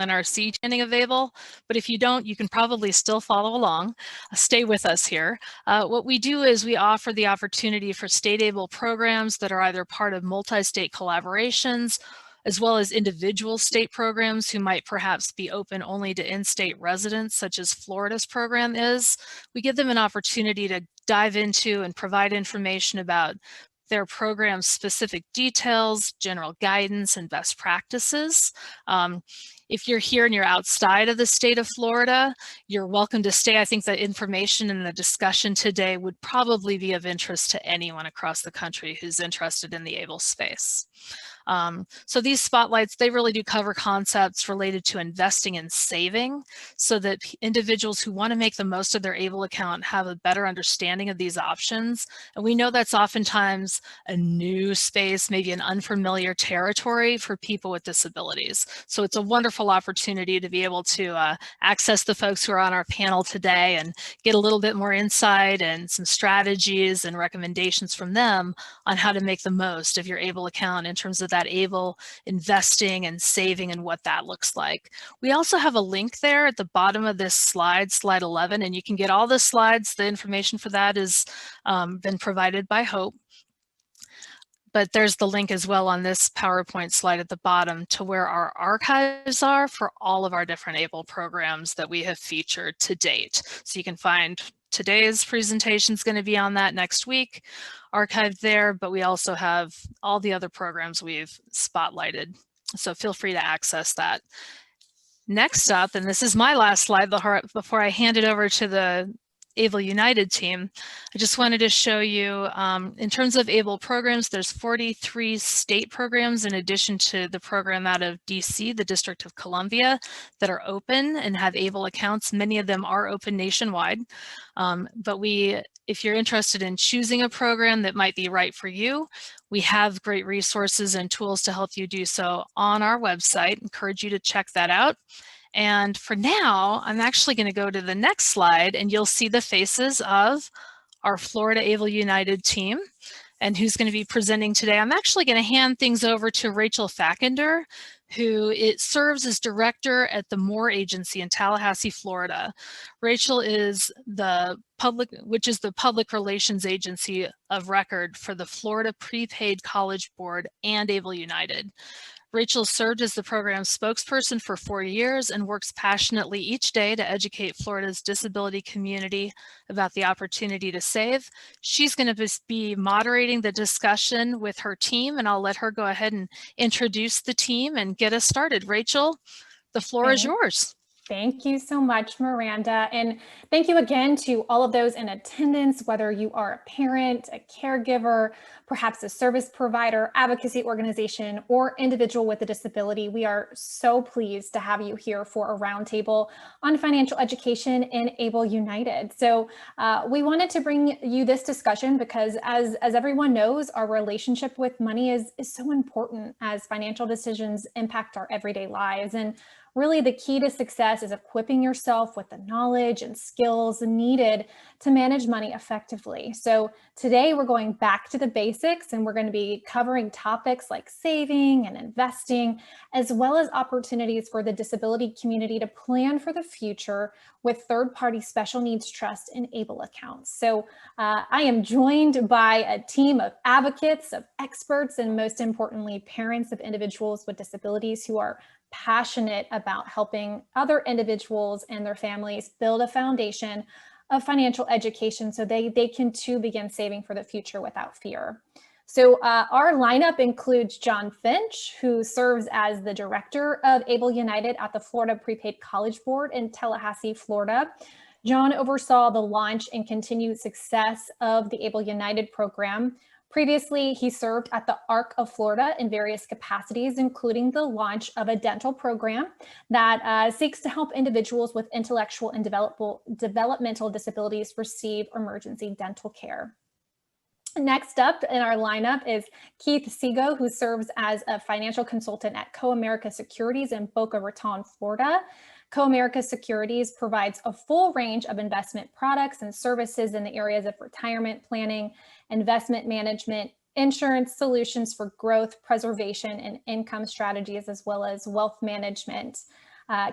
NRC training available, but if you don't, you can probably still follow along. Stay with us here. What we do is we offer the opportunity for state-able programs that are either part of multi-state collaborations, as well as individual state programs who might perhaps be open only to in-state residents, such as Florida's program is. We give them an opportunity to dive into and provide information about their program's specific details, general guidance, and best practices. If you're here and you're outside of the state of Florida, you're welcome to stay. I think the information and the discussion today would probably be of interest to anyone across the country who's interested in the ABLE space. So these spotlights, they really do cover concepts related to investing and saving so that individuals who want to make the most of their ABLE account have a better understanding of these options. And we know that's oftentimes a new space, maybe an unfamiliar territory for people with disabilities. So it's a wonderful opportunity to be able to access the folks who are on our panel today and get a little bit more insight and some strategies and recommendations from them on how to make the most of your ABLE account in terms of that ABLE investing and saving and what that looks like. We also have a link there at the bottom of this slide, slide 11, and you can get all the slides. The information for that has been provided by Hope. But there's the link as well on this PowerPoint slide at the bottom to where our archives are for all of our different ABLE programs that we have featured to date. So you can find today's presentation is going to be on that next week, archived there, but we also have all the other programs we've spotlighted. So feel free to access that. Next up, and this is my last slide before I hand it over to the ABLE United team, I just wanted to show you, in terms of ABLE programs, there's 43 state programs in addition to the program out of DC, the District of Columbia, that are open and have ABLE accounts. Many of them are open nationwide, but if you're interested in choosing a program that might be right for you, we have great resources and tools to help you do so on our website. Encourage you to check that out. And for now, I'm actually going to go to the next slide and you'll see the faces of our Florida ABLE United team and who's going to be presenting today. I'm actually going to hand things over to Rachel Fackender, who serves as director at the Moore Agency in Tallahassee, Florida. Rachel is the public relations agency of record for the Florida Prepaid College Board and ABLE United. Rachel served as the program's spokesperson for 4 years and works passionately each day to educate Florida's disability community about the opportunity to save. She's going to be moderating the discussion with her team, and I'll let her go ahead and introduce the team and get us started. Rachel, the floor is yours. Thank you so much, Miranda. And thank you again to all of those in attendance, whether you are a parent, a caregiver, perhaps a service provider, advocacy organization, or individual with a disability. We are so pleased to have you here for a roundtable on financial education in ABLE United. So we wanted to bring you this discussion because as everyone knows, our relationship with money is so important as financial decisions impact our everyday lives. And really, the key to success is equipping yourself with the knowledge and skills needed to manage money effectively. So today we're going back to the basics and we're going to be covering topics like saving and investing, as well as opportunities for the disability community to plan for the future with third-party special needs trust and ABLE accounts. So I am joined by a team of advocates, of experts, and most importantly, parents of individuals with disabilities who are passionate about helping other individuals and their families build a foundation of financial education so they can too begin saving for the future without fear. So our lineup includes John Finch, who serves as the director of ABLE United at the Florida Prepaid College Board in Tallahassee, Florida. John oversaw the launch and continued success of the ABLE United program. Previously, he served at the ARC of Florida in various capacities, including the launch of a dental program that seeks to help individuals with intellectual and developmental disabilities receive emergency dental care. Next up in our lineup is Keith Seago, who serves as a financial consultant at Co-America Securities in Boca Raton, Florida. Co-America Securities provides a full range of investment products and services in the areas of retirement planning, investment management, insurance solutions for growth, preservation, and income strategies, as well as wealth management.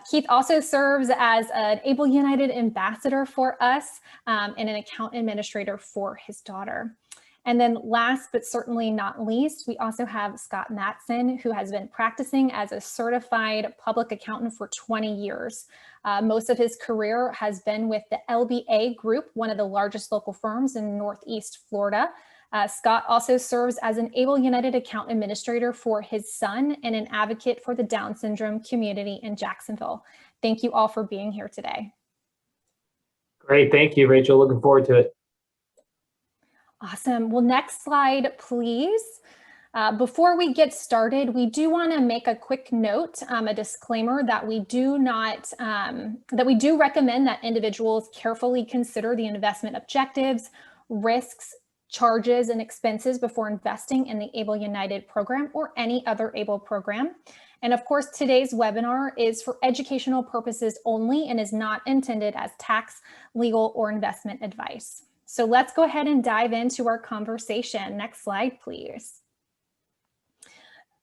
Keith also serves as an Able United ambassador for us and an account administrator for his daughter. And then last but certainly not least, we also have Scott Mattson, who has been practicing as a certified public accountant for 20 years. Most of his career has been with the LBA Group, one of the largest local firms in Northeast Florida. Scott also serves as an Able United account administrator for his son and an advocate for the Down syndrome community in Jacksonville. Thank you all for being here today. Great, thank you, Rachel. Looking forward to it. Awesome. Well, next slide, please. Before we get started, we do want to make a quick note, a disclaimer that we do recommend that individuals carefully consider the investment objectives, risks, charges, and expenses before investing in the Able United program or any other Able program. And of course, today's webinar is for educational purposes only and is not intended as tax, legal, or investment advice. So let's go ahead and dive into our conversation. Next slide, please.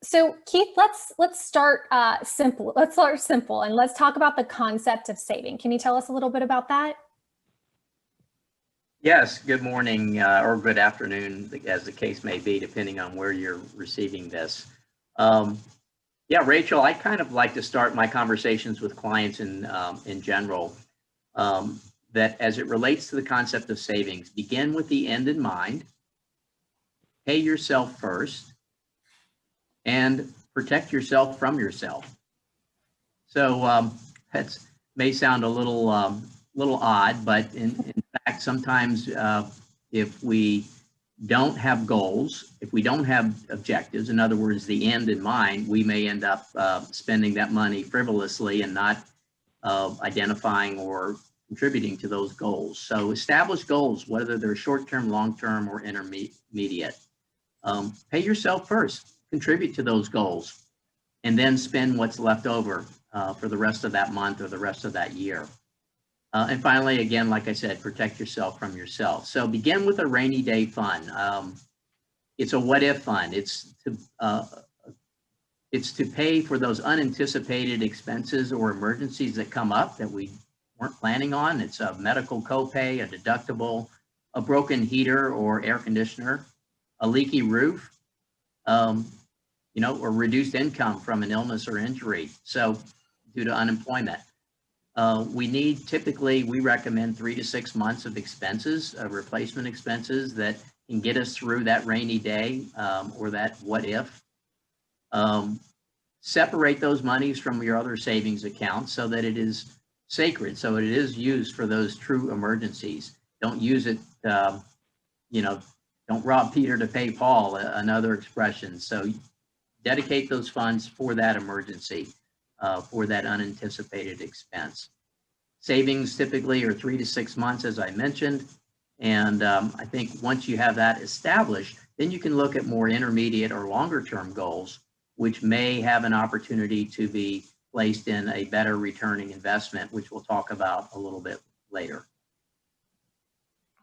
So Keith, let's start simple. Let's start simple and let's talk about the concept of saving. Can you tell us a little bit about that? Yes, good morning or good afternoon, as the case may be, depending on where you're receiving this. Yeah, Rachel, I kind of like to start my conversations with clients in general. That as it relates to the concept of savings, begin with the end in mind, pay yourself first, and protect yourself from yourself. So that may sound a little odd, but in fact, sometimes if we don't have goals, if we don't have objectives, in other words, the end in mind, we may end up spending that money frivolously and not identifying or contributing to those goals. So establish goals, whether they're short-term, long-term, or intermediate. Pay yourself first, contribute to those goals, and then spend what's left over for the rest of that month or the rest of that year. And finally, again, like I said, protect yourself from yourself. So begin with a rainy day fund. It's a what-if fund. It's to pay for those unanticipated expenses or emergencies that come up that we weren't planning on. It's a medical copay, a deductible, a broken heater or air conditioner, a leaky roof, or reduced income from an illness or injury. So due to unemployment. We recommend 3 to 6 months of expenses, replacement expenses that can get us through that rainy day or that what if. Separate those monies from your other savings accounts so that it is sacred, so it is used for those true emergencies. Don't use it, don't rob Peter to pay Paul, another expression. So dedicate those funds for that emergency, for that unanticipated expense. Savings typically are 3 to 6 months, as I mentioned. And I think once you have that established, then you can look at more intermediate or longer term goals, which may have an opportunity to be placed in a better returning investment, which we'll talk about a little bit later.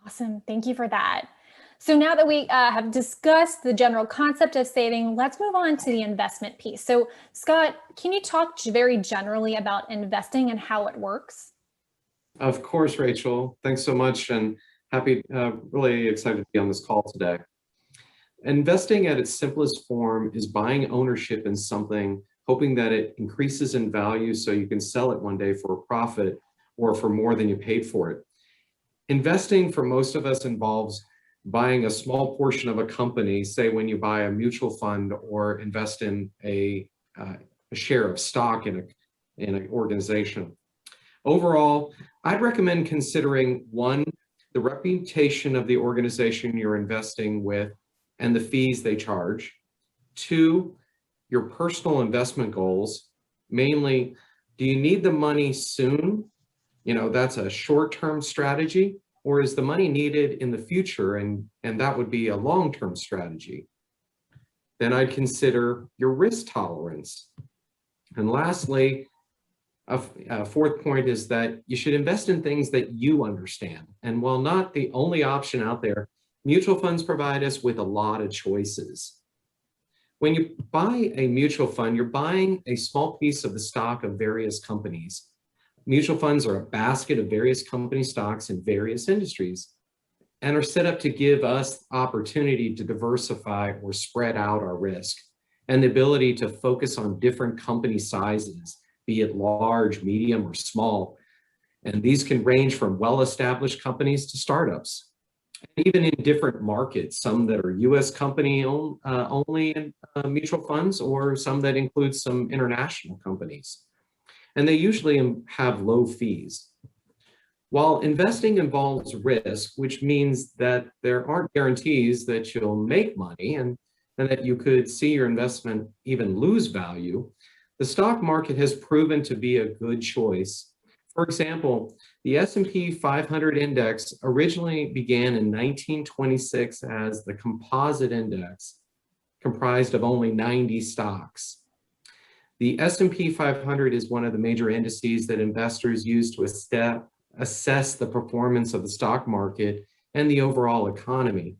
Awesome, thank you for that. So now that we have discussed the general concept of saving, let's move on to the investment piece. So Scott, can you talk very generally about investing and how it works? Of course, Rachel. Thanks so much, and really excited to be on this call today. Investing at its simplest form is buying ownership in something, hoping that it increases in value so you can sell it one day for a profit or for more than you paid for it. Investing for most of us involves buying a small portion of a company, say when you buy a mutual fund or invest in a share of stock in an organization. Overall, I'd recommend considering 1, the reputation of the organization you're investing with and the fees they charge. 2, your personal investment goals, mainly, do you need the money soon? That's a short-term strategy, or is the money needed in the future, and that would be a long-term strategy? Then I'd consider your risk tolerance. And lastly, a 4th point is that you should invest in things that you understand. And while not the only option out there, mutual funds provide us with a lot of choices. When you buy a mutual fund, you're buying a small piece of the stock of various companies. Mutual funds are a basket of various company stocks in various industries and are set up to give us opportunity to diversify or spread out our risk and the ability to focus on different company sizes, be it large, medium, or small. And these can range from well-established companies to startups, and even in different markets, some that are US company only in mutual funds, or some that include some international companies. And they usually have low fees. While investing involves risk, which means that there aren't guarantees that you'll make money and that you could see your investment even lose value, the stock market has proven to be a good choice. For example, the S&P 500 index originally began in 1926 as the composite index, comprised of only 90 stocks. The S&P 500 is one of the major indices that investors use to assess the performance of the stock market and the overall economy.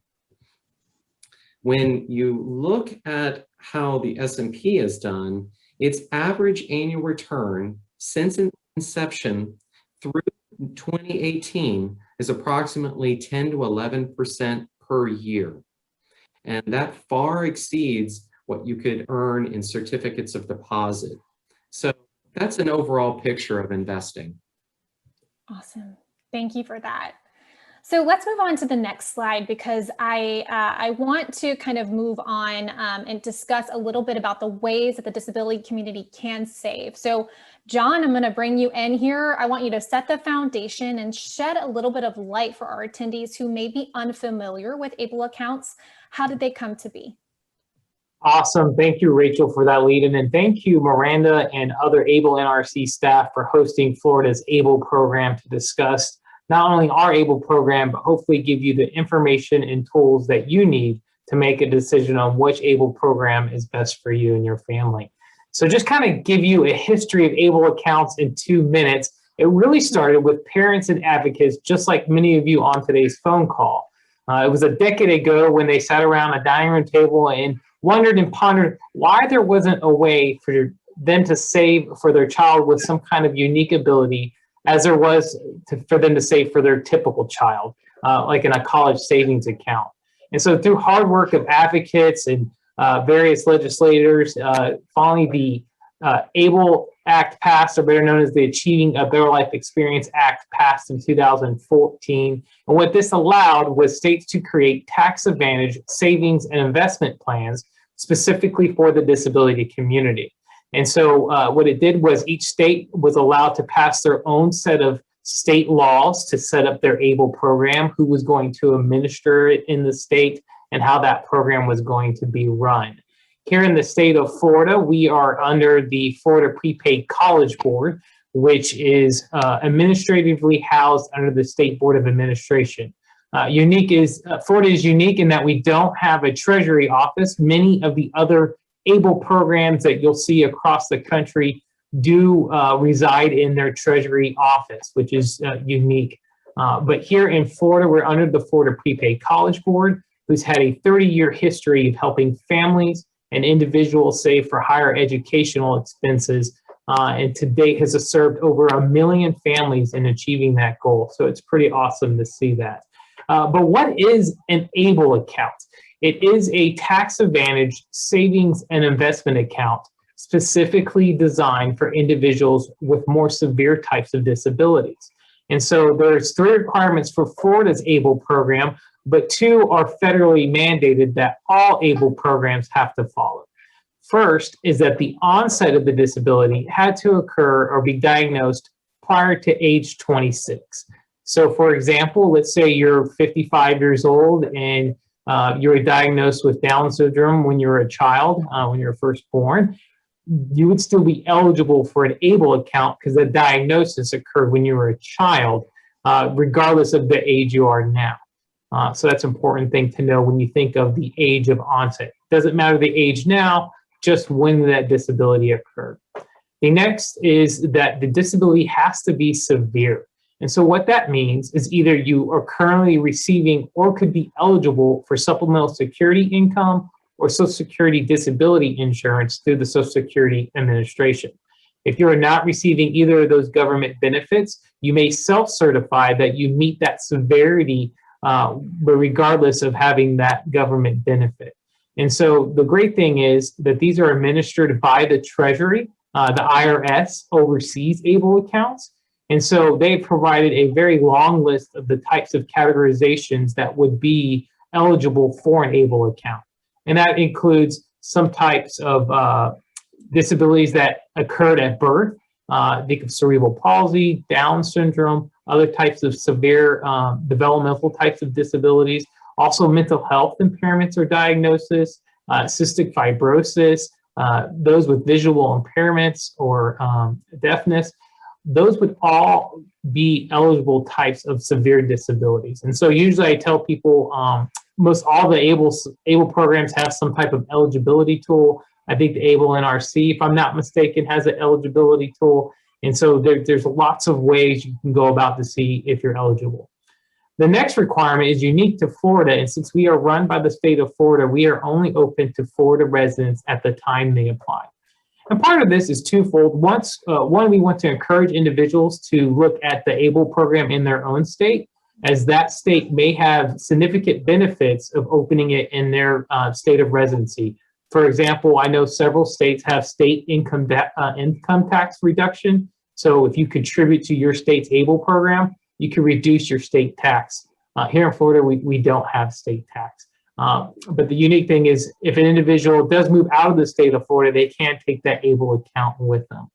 When you look at how the S&P has done, its average annual return since inception through 2018 is approximately 10 to 11% per year. And that far exceeds what you could earn in certificates of deposit. So that's an overall picture of investing. Awesome. Thank you for that. So let's move on to the next slide, because I want to kind of move on and discuss a little bit about the ways that the disability community can save. So John, I'm going to bring you in here. I want you to set the foundation and shed a little bit of light for our attendees who may be unfamiliar with ABLE accounts. How did they come to be? Awesome. Thank you, Rachel, for that lead in. And thank you, Miranda and other ABLE NRC staff for hosting Florida's ABLE program to discuss not only our ABLE program, but hopefully give you the information and tools that you need to make a decision on which ABLE program is best for you and your family. So just kind of give you a history of ABLE accounts in 2 minutes. It really started with parents and advocates, just like many of you on today's phone call. It was a decade ago when they sat around a dining room table and wondered and pondered why there wasn't a way for them to save for their child with some kind of unique ability as there was for them to save for their typical child, like in a college savings account. And so through hard work of advocates and various legislators, finally the ABLE Act passed, or better known as the Achieving a Better Life Experience Act, passed in 2014. And what this allowed was states to create tax advantage savings and investment plans specifically for the disability community. And so what it did was each state was allowed to pass their own set of state laws to set up their ABLE program, who was going to administer it in the state, and how that program was going to be run. Here in the state of Florida, we are under the Florida Prepaid College Board, which is administratively housed under the State Board of Administration. Florida is unique in that we don't have a Treasury office. Many of the other ABLE programs that you'll see across the country do reside in their Treasury office, which is unique. But here in Florida, we're under the Florida Prepaid College Board, who's had a 30-year history of helping families and individuals save for higher educational expenses, and to date has served over 1 million families in achieving that goal. So it's pretty awesome to see that. But what is an ABLE account? It is a tax advantage savings and investment account specifically designed for individuals with more severe types of disabilities. And so there's 3 requirements for Florida's ABLE program, but 2 are federally mandated that all ABLE programs have to follow. First is that the onset of the disability had to occur or be diagnosed prior to age 26. So for example, let's say you're 55 years old and you were diagnosed with Down syndrome when you were a child, when you were first born. You would still be eligible for an ABLE account because the diagnosis occurred when you were a child, regardless of the age you are now. So that's an important thing to know when you think of the age of onset. Doesn't matter the age now, just when that disability occurred. The next is that the disability has to be severe. And so what that means is either you are currently receiving or could be eligible for supplemental security income or Social Security disability insurance through the Social Security Administration. If you are not receiving either of those government benefits, you may self-certify that you meet that severity, but regardless of having that government benefit. And so the great thing is that these are administered by the Treasury. The IRS oversees ABLE accounts. And so they provided a very long list of the types of categorizations that would be eligible for an ABLE account. And that includes some types of disabilities that occurred at birth. Think of cerebral palsy, Down syndrome, other types of severe developmental types of disabilities. Also mental health impairments or diagnosis, cystic fibrosis, those with visual impairments or deafness. Those would all be eligible types of severe disabilities. And so usually I tell people most all the ABLE programs have some type of eligibility tool. I think the ABLE NRC, if I'm not mistaken, has an eligibility tool. And so there's lots of ways you can go about to see if you're eligible. The next requirement is unique to Florida. And since we are run by the state of Florida, we are only open to Florida residents at the time they apply. And part of this is twofold. One, we want to encourage individuals to look at the ABLE program in their own state, as that state may have significant benefits of opening it in their state of residency. For example, I know several states have state income tax reduction. So if you contribute to your state's ABLE program, you can reduce your state tax. Here in Florida, we don't have state tax. But the unique thing is if an individual does move out of the state of Florida, they can take that ABLE account with them.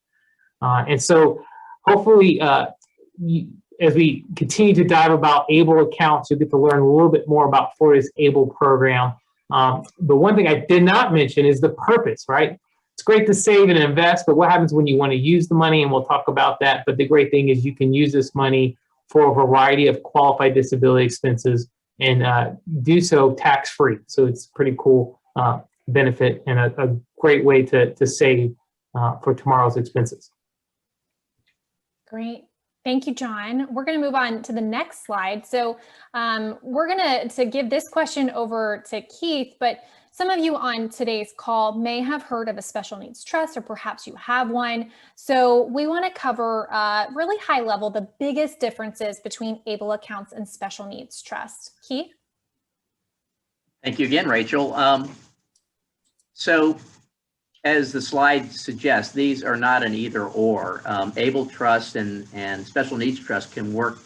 And so hopefully, as we continue to dive about ABLE accounts, you'll get to learn a little bit more about Florida's ABLE program. The one thing I did not mention is the purpose, right? It's great to save and invest, but what happens when you want to use the money? And we'll talk about that. But the great thing is you can use this money for a variety of qualified disability expenses and do so tax-free. So it's a pretty cool benefit and a great way to save for tomorrow's expenses. Great. Thank you, John. We're going to move on to the next slide. So we're going to give this question over to Keith, but some of you on today's call may have heard of a special needs trust, or perhaps you have one. So we want to cover really high level the biggest differences between ABLE accounts and special needs trust. Keith? Thank you again, Rachel. So as the slide suggests, these are not an either or. ABLE trust and special needs trust can work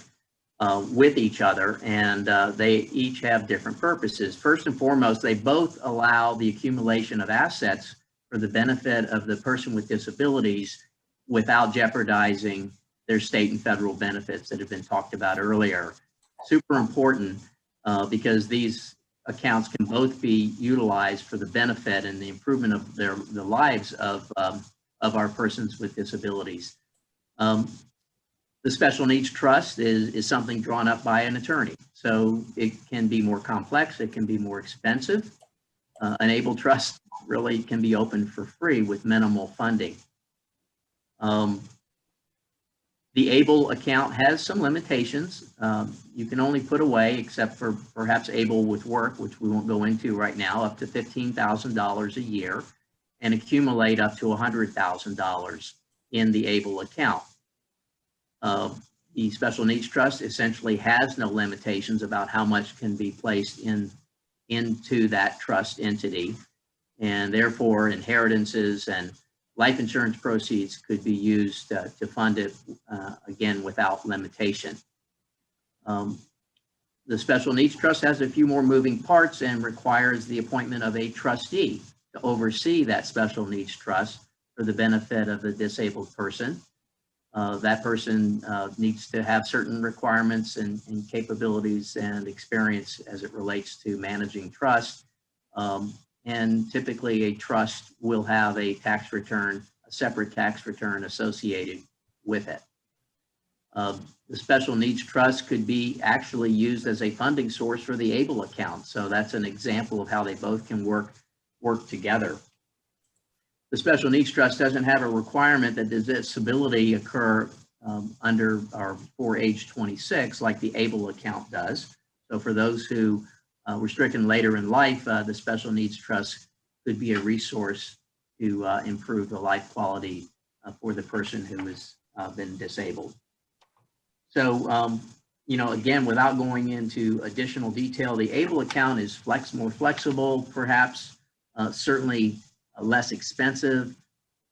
with each other, and they each have different purposes. First and foremost, they both allow the accumulation of assets for the benefit of the person with disabilities without jeopardizing their state and federal benefits that have been talked about earlier. Super important because these accounts can both be utilized for the benefit and the improvement of the lives of our persons with disabilities. The special needs trust is something drawn up by an attorney. So it can be more complex, it can be more expensive. An ABLE trust really can be opened for free with minimal funding. The ABLE account has some limitations. You can only put away, except for perhaps ABLE with work, which we won't go into right now, up to $15,000 a year and accumulate up to $100,000 in the ABLE account. The special needs trust essentially has no limitations about how much can be placed into that trust entity, and therefore inheritances and life insurance proceeds could be used to fund it, again, without limitation. The special needs trust has a few more moving parts and requires the appointment of a trustee to oversee that special needs trust for the benefit of the disabled person. That person needs to have certain requirements and capabilities and experience as it relates to managing trust. And typically a trust will have a tax return, a separate tax return associated with it. The special needs trust could be actually used as a funding source for the ABLE account. So that's an example of how they both can work together. The special needs trust doesn't have a requirement that the disability occur under or before age 26 like the ABLE account does. So for those who were stricken later in life, the Special Needs Trust could be a resource to improve the life quality for the person who has been disabled. So, you know, again, without going into additional detail, the ABLE account is more flexible, perhaps, certainly less expensive,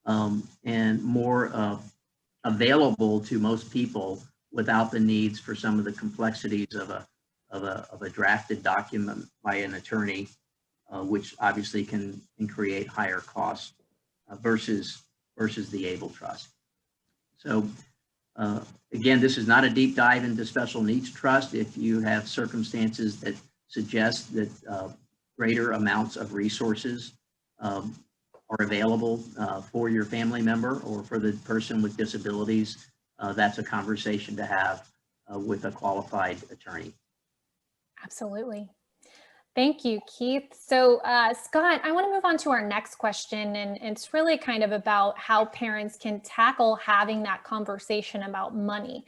and more available to most people without the needs for some of the complexities of a drafted document by an attorney, which obviously can create higher costs versus the ABLE Trust. So again, this is not a deep dive into special needs trust. If you have circumstances that suggest that greater amounts of resources are available for your family member or for the person with disabilities, that's a conversation to have with a qualified attorney. Absolutely. Thank you, Keith. So Scott, I want to move on to our next question, and it's really kind of about how parents can tackle having that conversation about money.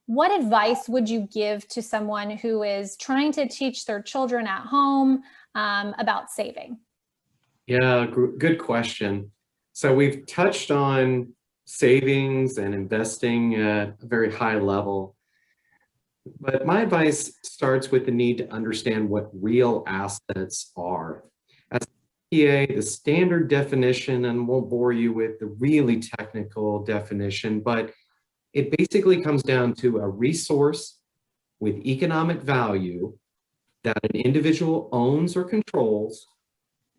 What advice would you give to someone who is trying to teach their children at home about saving? Yeah, good question. So we've touched on savings and investing at a very high level. But my advice starts with the need to understand what real assets are. As PA, the standard definition, and won't bore you with the really technical definition, but it basically comes down to a resource with economic value that an individual owns or controls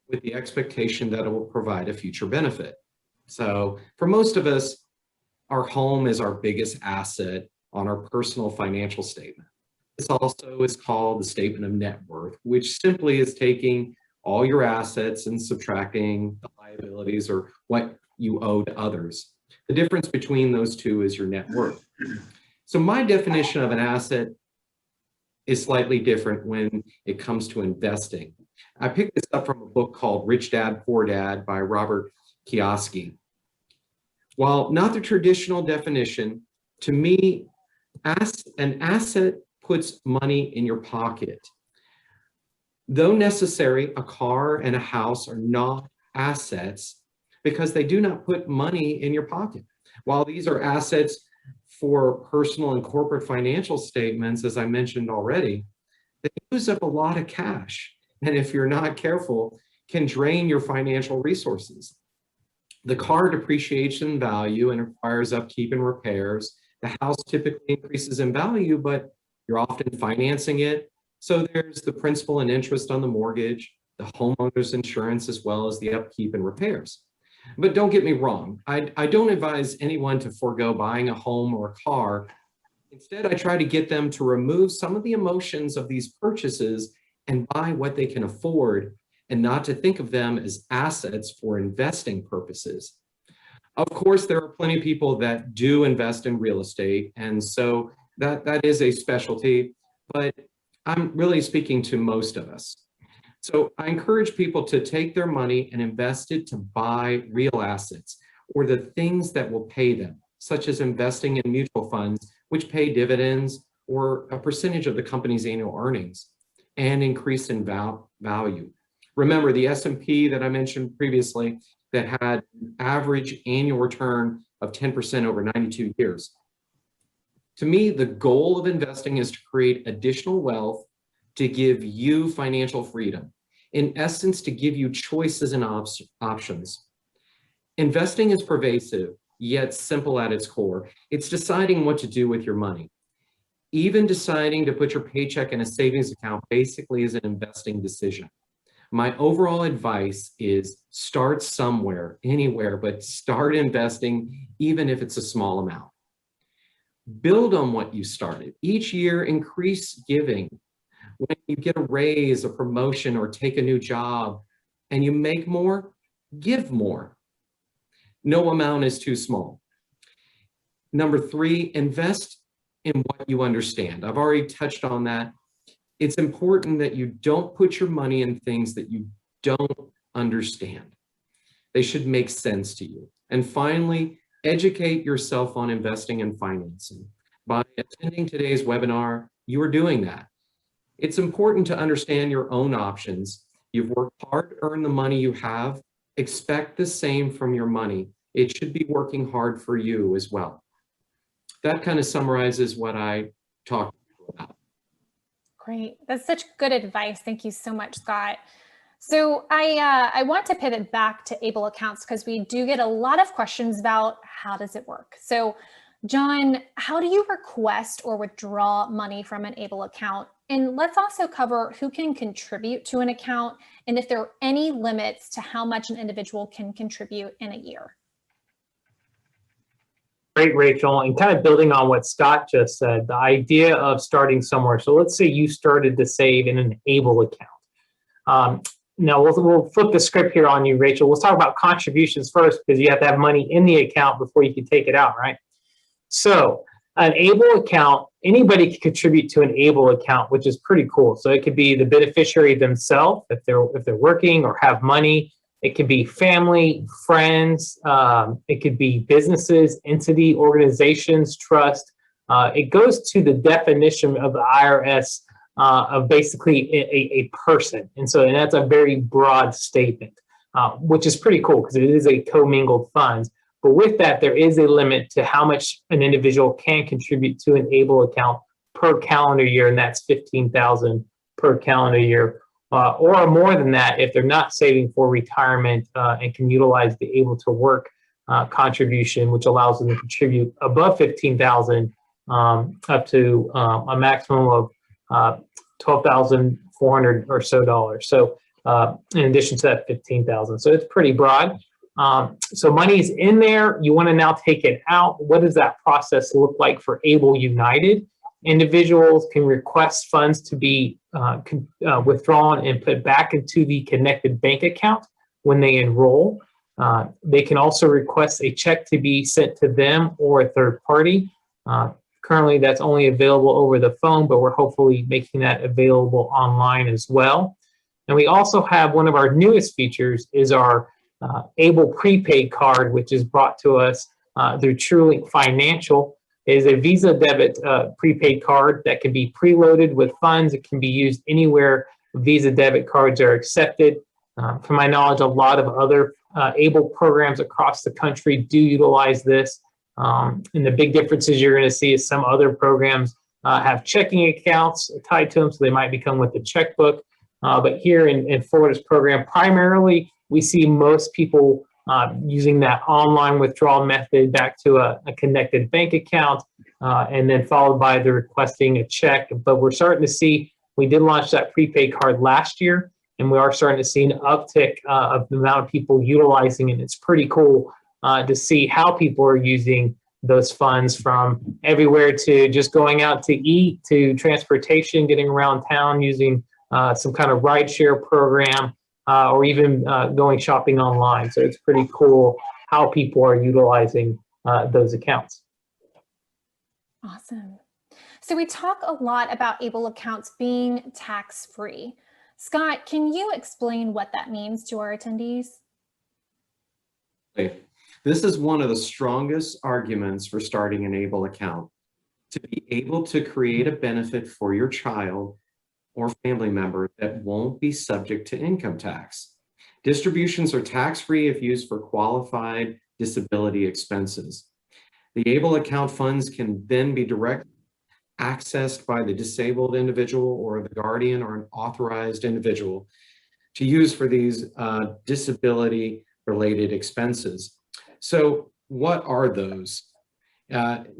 with the expectation that it will provide a future benefit. So for most of us, our home is our biggest asset on our personal financial statement. This also is called the statement of net worth, which simply is taking all your assets and subtracting the liabilities or what you owe to others. The difference between those two is your net worth. So my definition of an asset is slightly different when it comes to investing. I picked this up from a book called Rich Dad, Poor Dad by Robert Kiyosaki. While not the traditional definition, to me, an asset puts money in your pocket. Though necessary, a car and a house are not assets because they do not put money in your pocket. While these are assets for personal and corporate financial statements, as I mentioned already, they use up a lot of cash. And if you're not careful, can drain your financial resources. The car depreciates in value and requires upkeep and repairs. The house typically increases in value, but you're often financing it. So there's the principal and interest on the mortgage, the homeowner's insurance, as well as the upkeep and repairs. But don't get me wrong, I don't advise anyone to forego buying a home or a car. Instead, I try to get them to remove some of the emotions of these purchases and buy what they can afford, and not to think of them as assets for investing purposes. Of course, there are plenty of people that do invest in real estate, and so that is a specialty, but I'm really speaking to most of us. So I encourage people to take their money and invest it to buy real assets or the things that will pay them, such as investing in mutual funds, which pay dividends or a percentage of the company's annual earnings and increase in value. Remember the S&P that I mentioned previously that had an average annual return of 10% over 92 years. To me, the goal of investing is to create additional wealth to give you financial freedom. In essence, to give you choices and options. Investing is pervasive, yet simple at its core. It's deciding what to do with your money. Even deciding to put your paycheck in a savings account basically is an investing decision. My overall advice is start somewhere, anywhere, but start investing, even if it's a small amount. Build on what you started. Each year, increase giving. When you get a raise, a promotion, or take a new job, and you make more, give more. No amount is too small. Number 3, invest in what you understand. I've already touched on that. It's important that you don't put your money in things that you don't understand. They should make sense to you. And finally, educate yourself on investing and financing. By attending today's webinar, you are doing that. It's important to understand your own options. You've worked hard to earn the money you have. Expect the same from your money. It should be working hard for you as well. That kind of summarizes what I talked about. Great. That's such good advice. Thank you so much, Scott. So I want to pivot back to ABLE accounts because we do get a lot of questions about how does it work. So John, how do you request or withdraw money from an ABLE account? And let's also cover who can contribute to an account and if there are any limits to how much an individual can contribute in a year. Great, Rachel. And kind of building on what Scott just said, the idea of starting somewhere. So let's say you started to save in an ABLE account. Now we'll flip the script here on you, Rachel. We'll talk about contributions first because you have to have money in the account before you can take it out, right? So an ABLE account, anybody can contribute to an ABLE account, which is pretty cool. So it could be the beneficiary themselves if they're working or have money. It could be family, friends. It could be businesses, entity, organizations, trust. It goes to the definition of the IRS of basically a person. And that's a very broad statement, which is pretty cool because it is a commingled funds. But with that, there is a limit to how much an individual can contribute to an ABLE account per calendar year, and that's $15,000 per calendar year, or more than that if they're not saving for retirement and can utilize the Able to Work contribution, which allows them to contribute above $15,000 up to a maximum of $12,400 or so dollars. So in addition to that $15,000, so it's pretty broad. So money's in there. You want to now take it out. What does that process look like for ABLE United? Individuals can request funds to be withdrawn and put back into the connected bank account when they enroll. They can also request a check to be sent to them or a third party. Currently, that's only available over the phone, but we're hopefully making that available online as well. And we also have one of our newest features is our ABLE prepaid card, which is brought to us through TrueLink Financial. It is a Visa debit prepaid card that can be preloaded with funds. It can be used anywhere Visa debit cards are accepted. From my knowledge, a lot of other ABLE programs across the country do utilize this. And the big differences you're going to see is some other programs have checking accounts tied to them, so they might become with the checkbook. But here in Florida's program, primarily we see most people using that online withdrawal method back to a connected bank account, and then followed by the requesting a check. But we're starting to see, we did launch that prepaid card last year, and we are starting to see an uptick of the amount of people utilizing it. It's pretty cool to see how people are using those funds, from everywhere to just going out to eat, to transportation, getting around town using some kind of rideshare program, or even going shopping online. So it's pretty cool how people are utilizing those accounts. Awesome. So we talk a lot about ABLE accounts being tax-free. Scott, can you explain what that means to our attendees? This is one of the strongest arguments for starting an ABLE account. To be able to create a benefit for your child or family member that won't be subject to income tax. Distributions are tax-free if used for qualified disability expenses. The ABLE account funds can then be directly accessed by the disabled individual or the guardian or an authorized individual to use for these disability-related expenses. So what are those?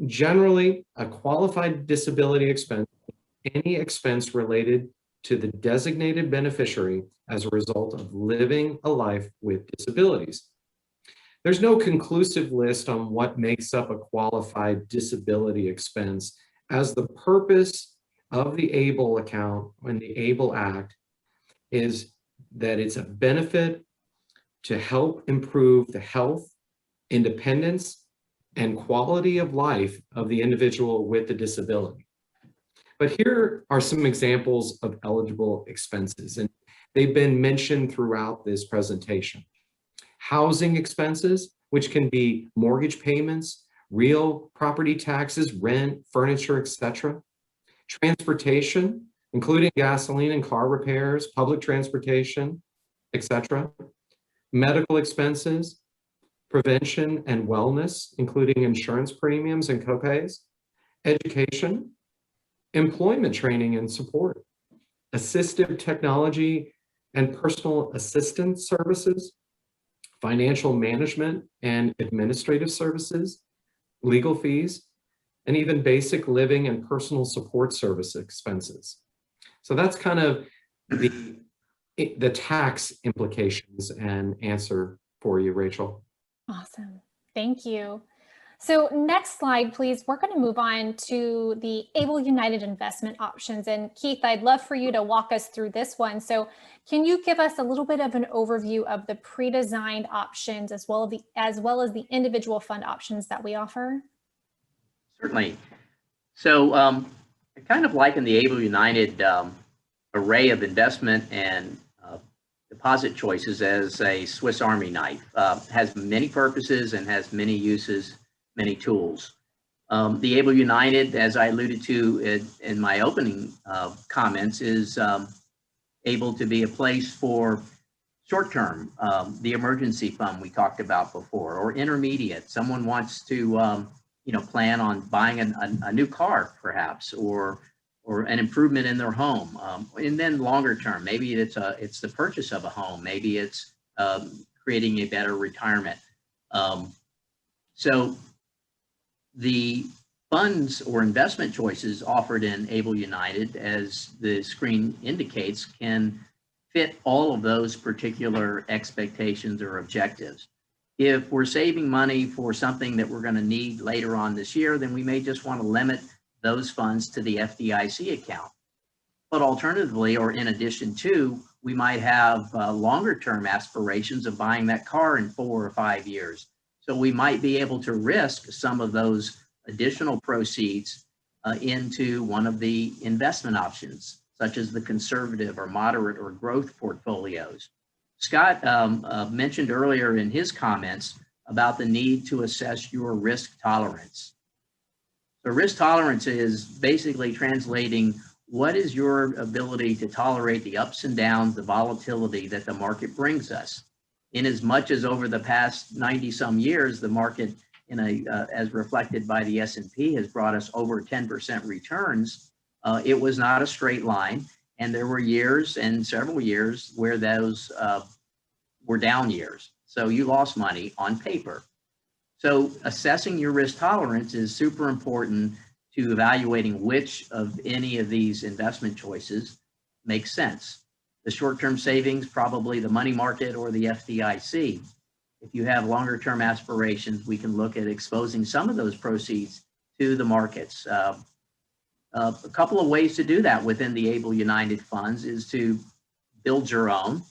Generally, a qualified disability expense, any expense related to the designated beneficiary as a result of living a life with disabilities. There's no conclusive list on what makes up a qualified disability expense, as the purpose of the ABLE account and the ABLE Act is that it's a benefit to help improve the health, independence, and quality of life of the individual with the disability. But here are some examples of eligible expenses, and they've been mentioned throughout this presentation. Housing expenses, which can be mortgage payments, real property taxes, rent, furniture, etc. Transportation, including gasoline and car repairs, public transportation, etc., medical expenses, prevention and wellness, including insurance premiums and copays, education, employment training and support, assistive technology and personal assistance services, financial management and administrative services, legal fees, and even basic living and personal support service expenses. So that's kind of the tax implications and answer for you, Rachel. Awesome. Thank you. So next slide, please. We're going to move on to the Able United investment options. And Keith, I'd love for you to walk us through this one. So can you give us a little bit of an overview of the pre-designed options as well as the individual fund options that we offer? Certainly. So I kind of liken the Able United array of investment and deposit choices as a Swiss Army knife. Has many purposes and has many uses, many tools. The Able United, as I alluded to in my opening comments, is able to be a place for short-term, the emergency fund we talked about before, or intermediate. Someone wants to plan on buying a new car, perhaps, or an improvement in their home. And then longer term, maybe it's the purchase of a home, maybe it's creating a better retirement. So the funds or investment choices offered in Able United, as the screen indicates, can fit all of those particular expectations or objectives. If we're saving money for something that we're going to need later on this year, then we may just want to limit those funds to the FDIC account. But alternatively, or in addition to, we might have longer term aspirations of buying that car in 4 or 5 years. So we might be able to risk some of those additional proceeds into one of the investment options, such as the conservative or moderate or growth portfolios. Scott mentioned earlier in his comments about the need to assess your risk tolerance. So risk tolerance is basically translating what is your ability to tolerate the ups and downs, the volatility that the market brings us. In as much as over the past 90 some years, the market, as reflected by the S&P, has brought us over 10% returns, it was not a straight line. And there were years and several years where those were down years. So you lost money on paper. So assessing your risk tolerance is super important to evaluating which of any of these investment choices makes sense. The short-term savings, probably the money market or the FDIC. If you have longer-term aspirations, we can look at exposing some of those proceeds to the markets. A couple of ways to do that within the Able United funds is to build your own,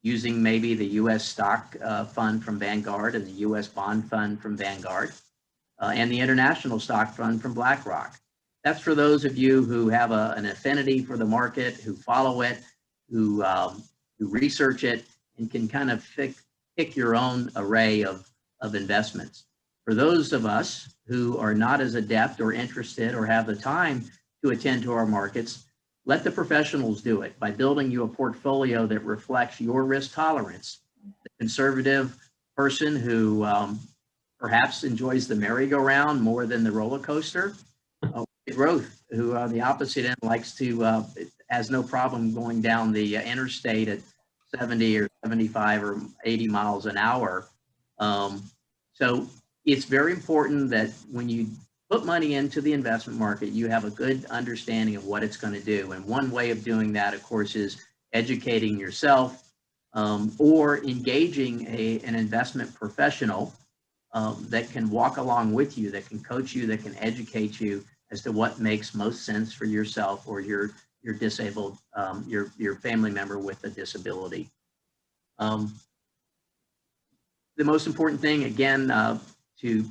using maybe the U.S. stock fund from Vanguard and the U.S. bond fund from Vanguard, and the international stock fund from BlackRock. That's for those of you who have an affinity for the market, who follow it, who research it, and can kind of pick your own array of investments. For those of us who are not as adept or interested or have the time to attend to our markets, let the professionals do it by building you a portfolio that reflects your risk tolerance. The conservative person who perhaps enjoys the merry-go-round more than the roller coaster, growth, who on the opposite end likes to, has no problem going down the interstate at 70 or 75 or 80 miles an hour. So it's very important that when you put money into the investment market, you have a good understanding of what it's going to do. And one way of doing that, of course, is educating yourself or engaging an investment professional that can walk along with you, that can coach you, that can educate you as to what makes most sense for yourself or your disabled, your family member with a disability. The most important thing, again, to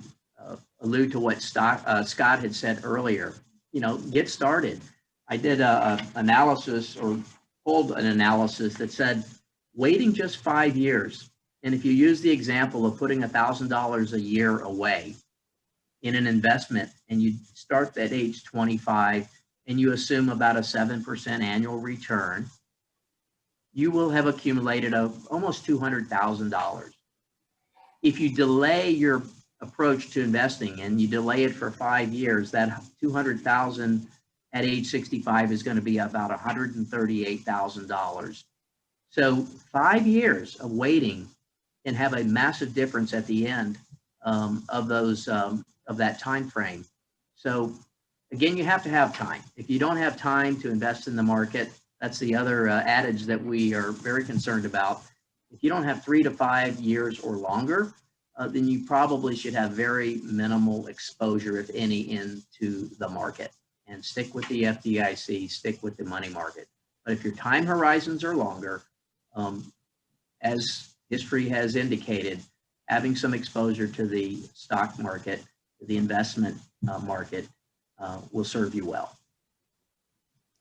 allude to what Scott had said earlier, get started. I did an analysis or pulled an analysis that said waiting just 5 years. And if you use the example of putting $1,000 a year away in an investment and you start at age 25 and you assume about a 7% annual return, you will have accumulated almost $200,000. If you delay your approach to investing and you delay it for 5 years, that $200,000 at age 65 is going to be about $138,000. So 5 years of waiting can have a massive difference at the end of that time frame. So again, you have to have time. If you don't have time to invest in the market, that's the other adage that we are very concerned about. If you don't have 3 to 5 years or longer, then you probably should have very minimal exposure, if any, into the market, and stick with the FDIC, stick with the money market. But if your time horizons are longer, as history has indicated, having some exposure to the stock market, the investment market, will serve you well.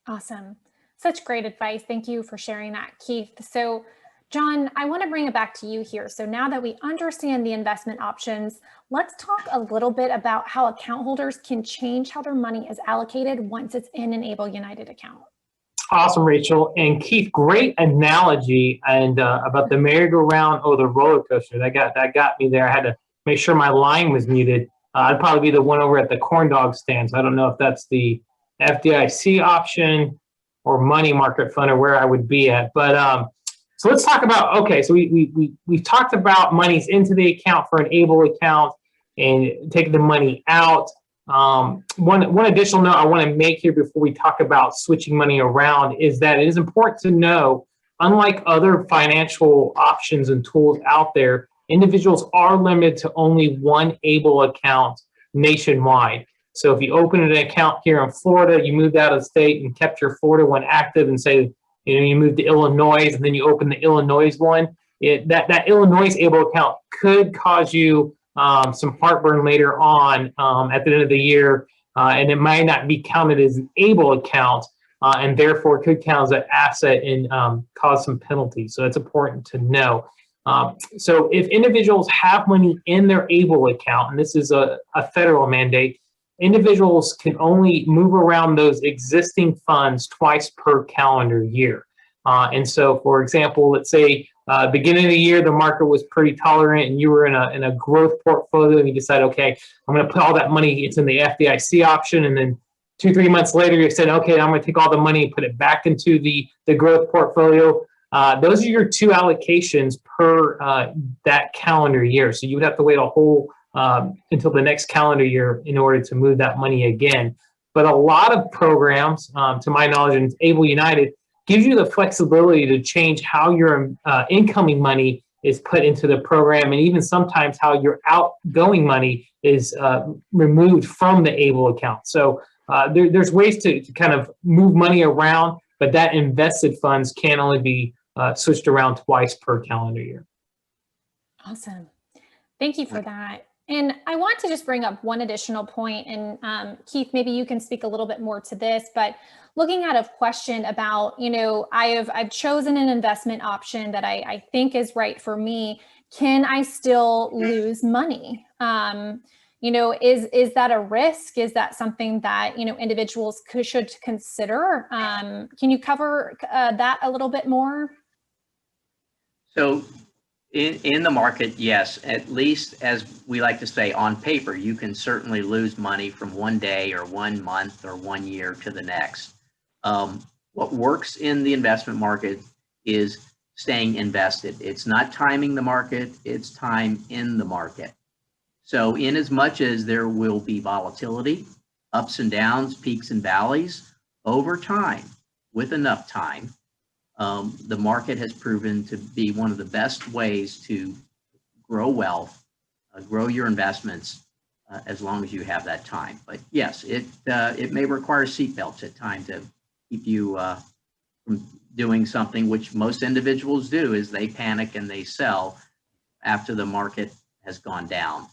Awesome. Such great advice. Thank you for sharing that, Keith. So, John, I want to bring it back to you here. So now that we understand the investment options, let's talk a little bit about how account holders can change how their money is allocated once it's in an Able United account. Awesome, Rachel. And Keith, great analogy and about the merry-go-round or the roller coaster. That got me there. I had to make sure my line was muted. I'd probably be the one over at the corn dog stand. So I don't know if that's the FDIC option or money market fund or where I would be at. But so let's talk about, okay, so we've talked about monies into the account for an Able account and taking the money out. One additional note I want to make here before we talk about switching money around is that it is important to know, unlike other financial options and tools out there, individuals are limited to only one Able account nationwide. So if you open an account here in Florida, you moved out of state and kept your Florida one active, and say, you moved to Illinois and then you open the Illinois one, that Illinois Able account could cause you some heartburn later on at the end of the year, and it might not be counted as an Able account, and therefore could count as an asset and cause some penalties. So that's important to know. So if individuals have money in their Able account, and this is a federal mandate, individuals can only move around those existing funds twice per calendar year. And so, for example, let's say beginning of the year, the market was pretty tolerant and you were in a growth portfolio and you decide, okay, I'm going to put all that money, it's in the FDIC option. And then 2-3 months later, you said, okay, I'm going to take all the money and put it back into the growth portfolio. Those are your two allocations per that calendar year. So you would have to wait a whole until the next calendar year in order to move that money again. But a lot of programs, to my knowledge, and Able United, gives you the flexibility to change how your incoming money is put into the program, and even sometimes how your outgoing money is removed from the Able account. So there's ways to kind of move money around, but that invested funds can only be switched around twice per calendar year. Awesome. Thank you for that. And I want to just bring up one additional point, and Keith, maybe you can speak a little bit more to this, but looking at a question about, I've chosen an investment option that I think is right for me. Can I still lose money? Is that a risk? Is that something that, individuals should consider? Can you cover that a little bit more? So in the market, yes, at least as we like to say, on paper, you can certainly lose money from one day or 1 month or 1 year to the next. What works in the investment market is staying invested. It's not timing the market, it's time in the market. So in as much as there will be volatility, ups and downs, peaks and valleys, over time, with enough time, the market has proven to be one of the best ways to grow wealth, grow your investments, as long as you have that time. But yes, it may require seatbelts at times to keep you from doing something which most individuals do, is they panic and they sell after the market has gone down.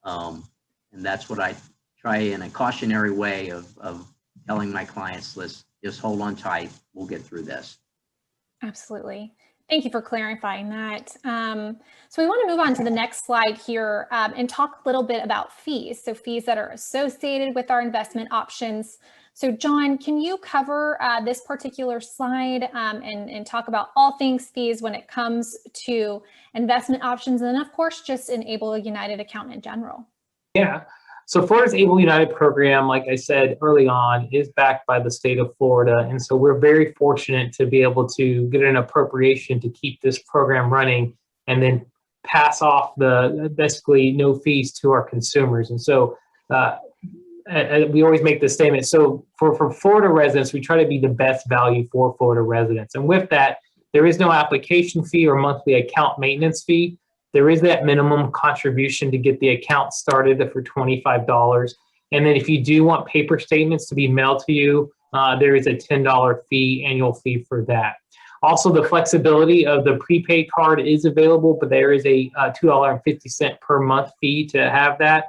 And that's what I try in a cautionary way of telling my clients, let's just hold on tight, we'll get through this. Absolutely. Thank you for clarifying that. So we want to move on to the next slide here and talk a little bit about fees. So fees that are associated with our investment options. So John, can you cover this particular slide and talk about all things fees when it comes to investment options, and then of course, just an Able United account in general? Yeah. So Florida's Able United program, like I said early on, is backed by the state of Florida. And so we're very fortunate to be able to get an appropriation to keep this program running and then pass off the basically no fees to our consumers. And so we always make this statement. So for Florida residents, we try to be the best value for Florida residents. And with that, there is no application fee or monthly account maintenance fee. There is that minimum contribution to get the account started for $25. And then if you do want paper statements to be mailed to you, there is a $10 annual fee for that. Also, the flexibility of the prepaid card is available, but there is a $2.50 per month fee to have that.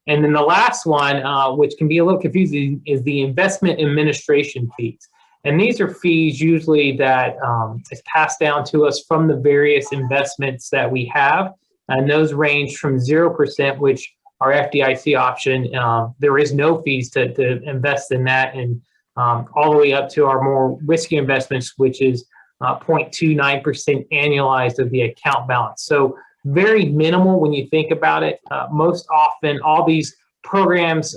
And then the last one, which can be a little confusing, is the investment administration fees. And these are fees usually that is passed down to us from the various investments that we have. And those range from 0%, which our FDIC option, there is no fees to invest in that, and all the way up to our more risky investments, which is 0.29% annualized of the account balance. So very minimal when you think about it. Most often, all these programs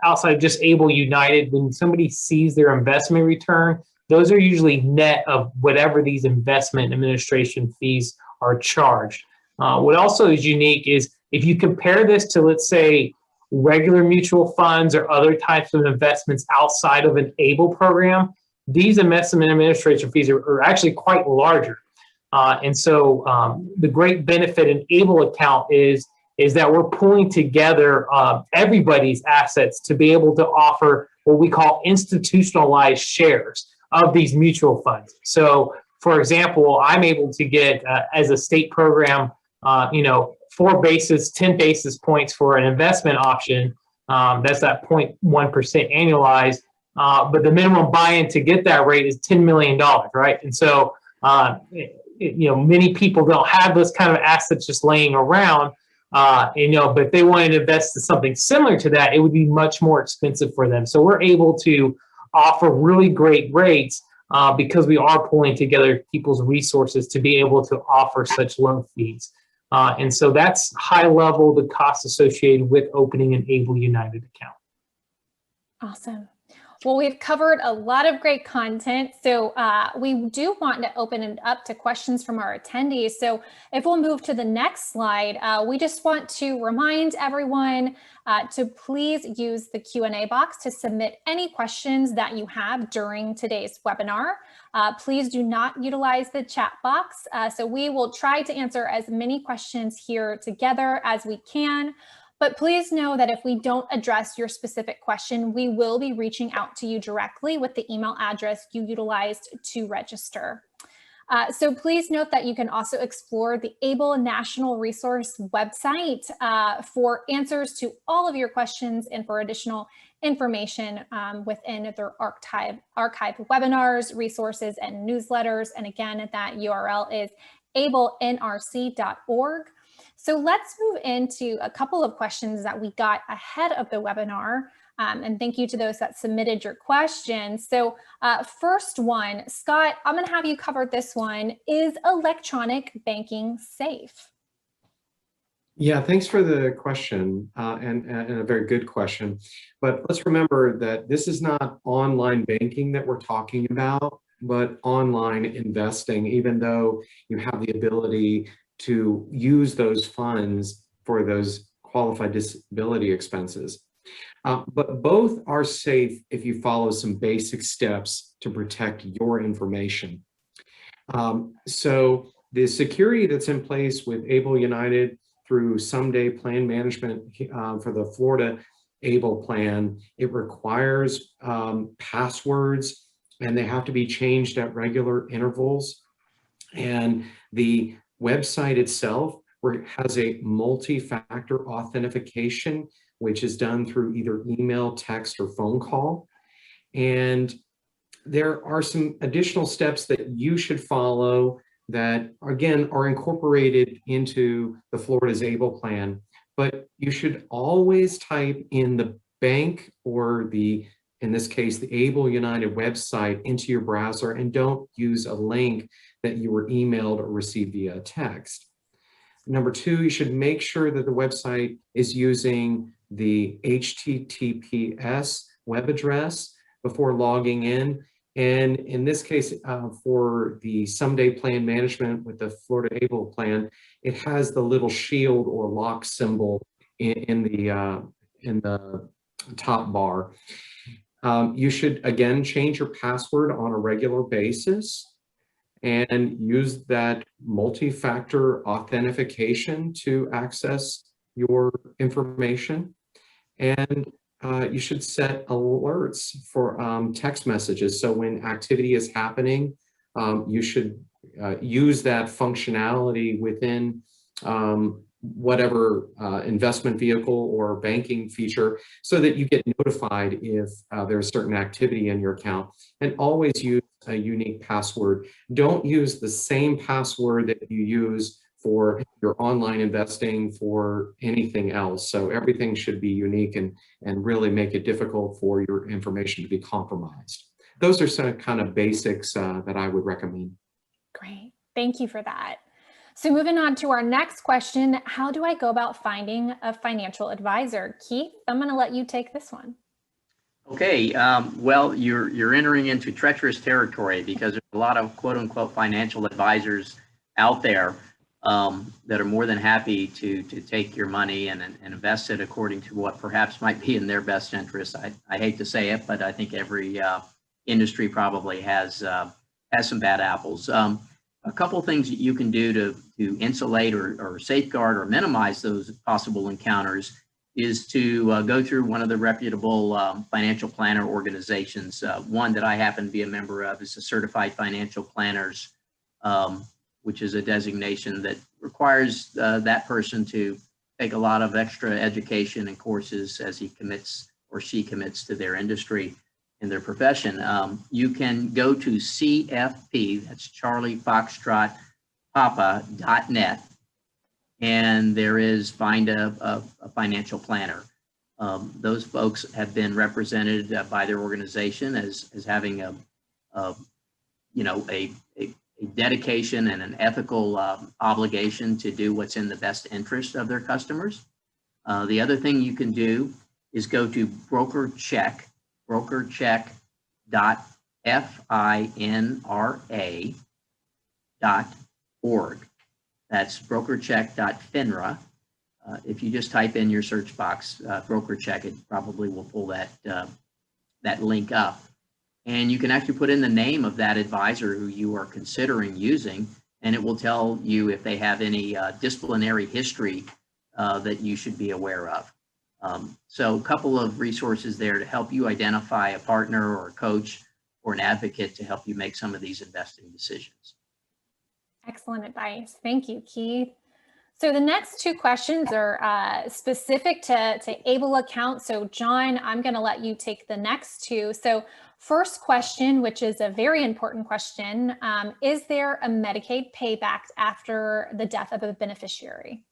outside of just Able United, when somebody sees their investment return, those are usually net of whatever these investment administration fees are charged. What also is unique is if you compare this to, let's say, regular mutual funds or other types of investments outside of an Able program, these investment administration fees are actually quite larger. And so the great benefit in Able account is that we're pulling together everybody's assets to be able to offer what we call institutionalized shares of these mutual funds. So, for example, I'm able to get, as a state program, 10 basis points for an investment option. That's that 0.1% annualized. But the minimum buy-in to get that rate is $10 million, right? And so, many people don't have those kind of assets just laying around. But if they wanted to invest in something similar to that, it would be much more expensive for them. So we're able to offer really great rates because we are pulling together people's resources to be able to offer such low fees. And so that's high level, the cost associated with opening an Able United account. Awesome. Well, we've covered a lot of great content. So we do want to open it up to questions from our attendees. So if we'll move to the next slide, we just want to remind everyone to please use the Q&A box to submit any questions that you have during today's webinar. Please do not utilize the chat box. So we will try to answer as many questions here together as we can. But please know that if we don't address your specific question, we will be reaching out to you directly with the email address you utilized to register. So please note that you can also explore the Able National Resource website for answers to all of your questions and for additional information within their archive webinars, resources, and newsletters. And again, that URL is ablenrc.org. So let's move into a couple of questions that we got ahead of the webinar. And thank you to those that submitted your questions. So first one, Scott, I'm going to have you cover this one. Is electronic banking safe? Yeah, thanks for the question and a very good question. But let's remember that this is not online banking that we're talking about, but online investing, even though you have the ability to use those funds for those qualified disability expenses. But both are safe if you follow some basic steps to protect your information. So the security that's in place with Able United through Someday Plan Management for the Florida Able Plan, it requires passwords, and they have to be changed at regular intervals. And the website itself has a multi-factor authentication, which is done through either email, text, or phone call. And there are some additional steps that you should follow that, again, are incorporated into the Florida's ABLE plan, but you should always type in the bank or the, in this case, the ABLE United website into your browser, and don't use a link that you were emailed or received via text. Number two, you should make sure that the website is using the HTTPS web address before logging in. And in this case, for the someday plan management with the Florida ABLE plan, it has the little shield or lock symbol in the top bar. You should, again, change your password on a regular basis and use that multi-factor authentication to access your information. And you should set alerts for text messages. So when activity is happening, you should use that functionality within whatever investment vehicle or banking feature so that you get notified if there's certain activity in your account. And always use a unique password. Don't use the same password that you use for your online investing for anything else. So everything should be unique and really make it difficult for your information to be compromised. Those are some kind of basics that I would recommend. Great, thank you for that. So moving on to our next question, how do I go about finding a financial advisor? Keith, I'm going to let you take this one. Okay, well, you're entering into treacherous territory because there's a lot of quote unquote financial advisors out there that are more than happy to take your money and invest it according to what perhaps might be in their best interest. I hate to say it, but I think every industry probably has some bad apples. A couple things that you can do to insulate or safeguard or minimize those possible encounters is to go through one of the reputable financial planner organizations. One that I happen to be a member of is the Certified Financial Planners, which is a designation that requires that person to take a lot of extra education and courses as he commits or she commits to their industry and their profession. You can go to CFP, that's Charlie Foxtrot Papa.net, and there is Find a Financial Planner. Those folks have been represented by their organization as having a dedication and an ethical obligation to do what's in the best interest of their customers. The other thing you can do is go to brokercheck.finra.org. That's brokercheck.finra. If you just type in your search box, brokercheck, it probably will pull that link up. And you can actually put in the name of that advisor who you are considering using, and it will tell you if they have any disciplinary history that you should be aware of. So a couple of resources there to help you identify a partner or a coach or an advocate to help you make some of these investing decisions. Excellent advice. Thank you, Keith. So the next two questions are specific to ABLE accounts. So John, I'm going to let you take the next two. So first question, which is a very important question, is there a Medicaid payback after the death of a beneficiary?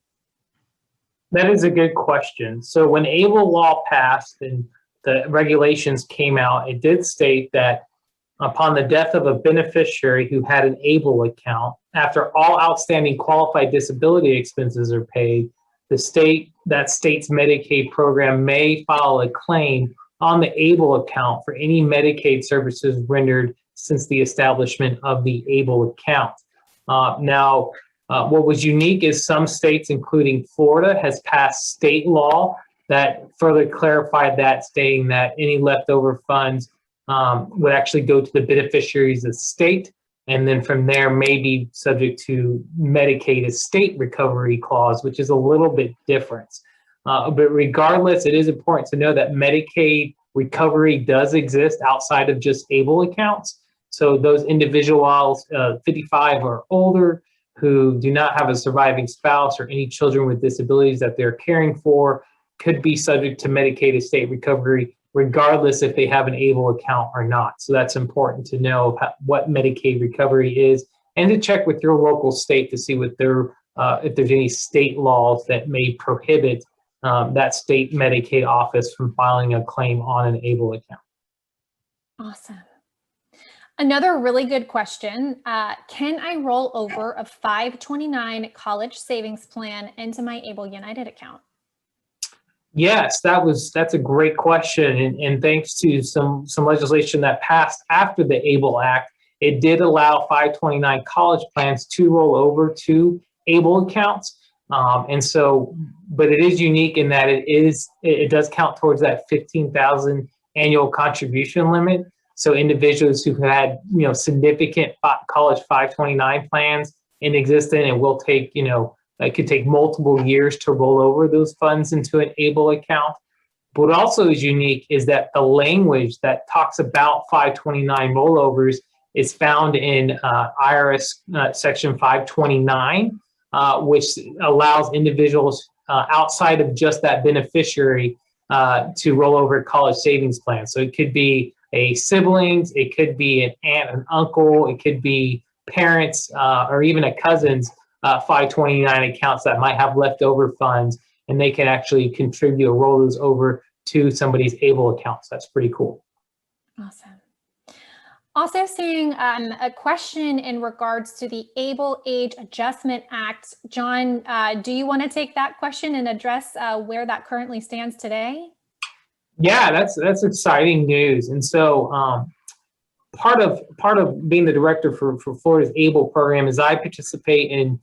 That is a good question. So when ABLE law passed and the regulations came out, it did state that upon the death of a beneficiary who had an ABLE account, after all outstanding qualified disability expenses are paid, that state's Medicaid program may file a claim on the ABLE account for any Medicaid services rendered since the establishment of the ABLE account. What was unique is some states, including Florida, has passed state law that further clarified that, stating that any leftover funds would actually go to the beneficiary's estate, and then from there may be subject to Medicaid estate recovery clause, which is a little bit different. But regardless, it is important to know that Medicaid recovery does exist outside of just ABLE accounts. So those individuals 55 or older who do not have a surviving spouse or any children with disabilities that they're caring for could be subject to Medicaid estate recovery, regardless if they have an ABLE account or not. So that's important to know what Medicaid recovery is and to check with your local state to see what if there's any state laws that may prohibit that state Medicaid office from filing a claim on an ABLE account. Awesome. Another really good question. Can I roll over a 529 college savings plan into my ABLE United account? Yes, that's a great question. And thanks to some legislation that passed after the ABLE Act, it did allow 529 college plans to roll over to ABLE accounts. But it is unique in that it does count towards that 15,000 annual contribution limit. So individuals who had, significant college 529 plans in existence, and will take, it could take multiple years to roll over those funds into an ABLE account. But what also is unique is that the language that talks about 529 rollovers is found in IRS section 529, which allows individuals outside of just that beneficiary to roll over college savings plans. So it could be a siblings, it could be an aunt, an uncle, it could be parents, or even a cousin's 529 accounts that might have leftover funds, and they can actually contribute or roll those over to somebody's ABLE account. So that's pretty cool. Awesome. Also seeing a question in regards to the ABLE Age Adjustment Act. John, do you want to take that question and address where that currently stands today? Yeah, that's exciting news. And so part of being the director for Florida's ABLE program is I participate in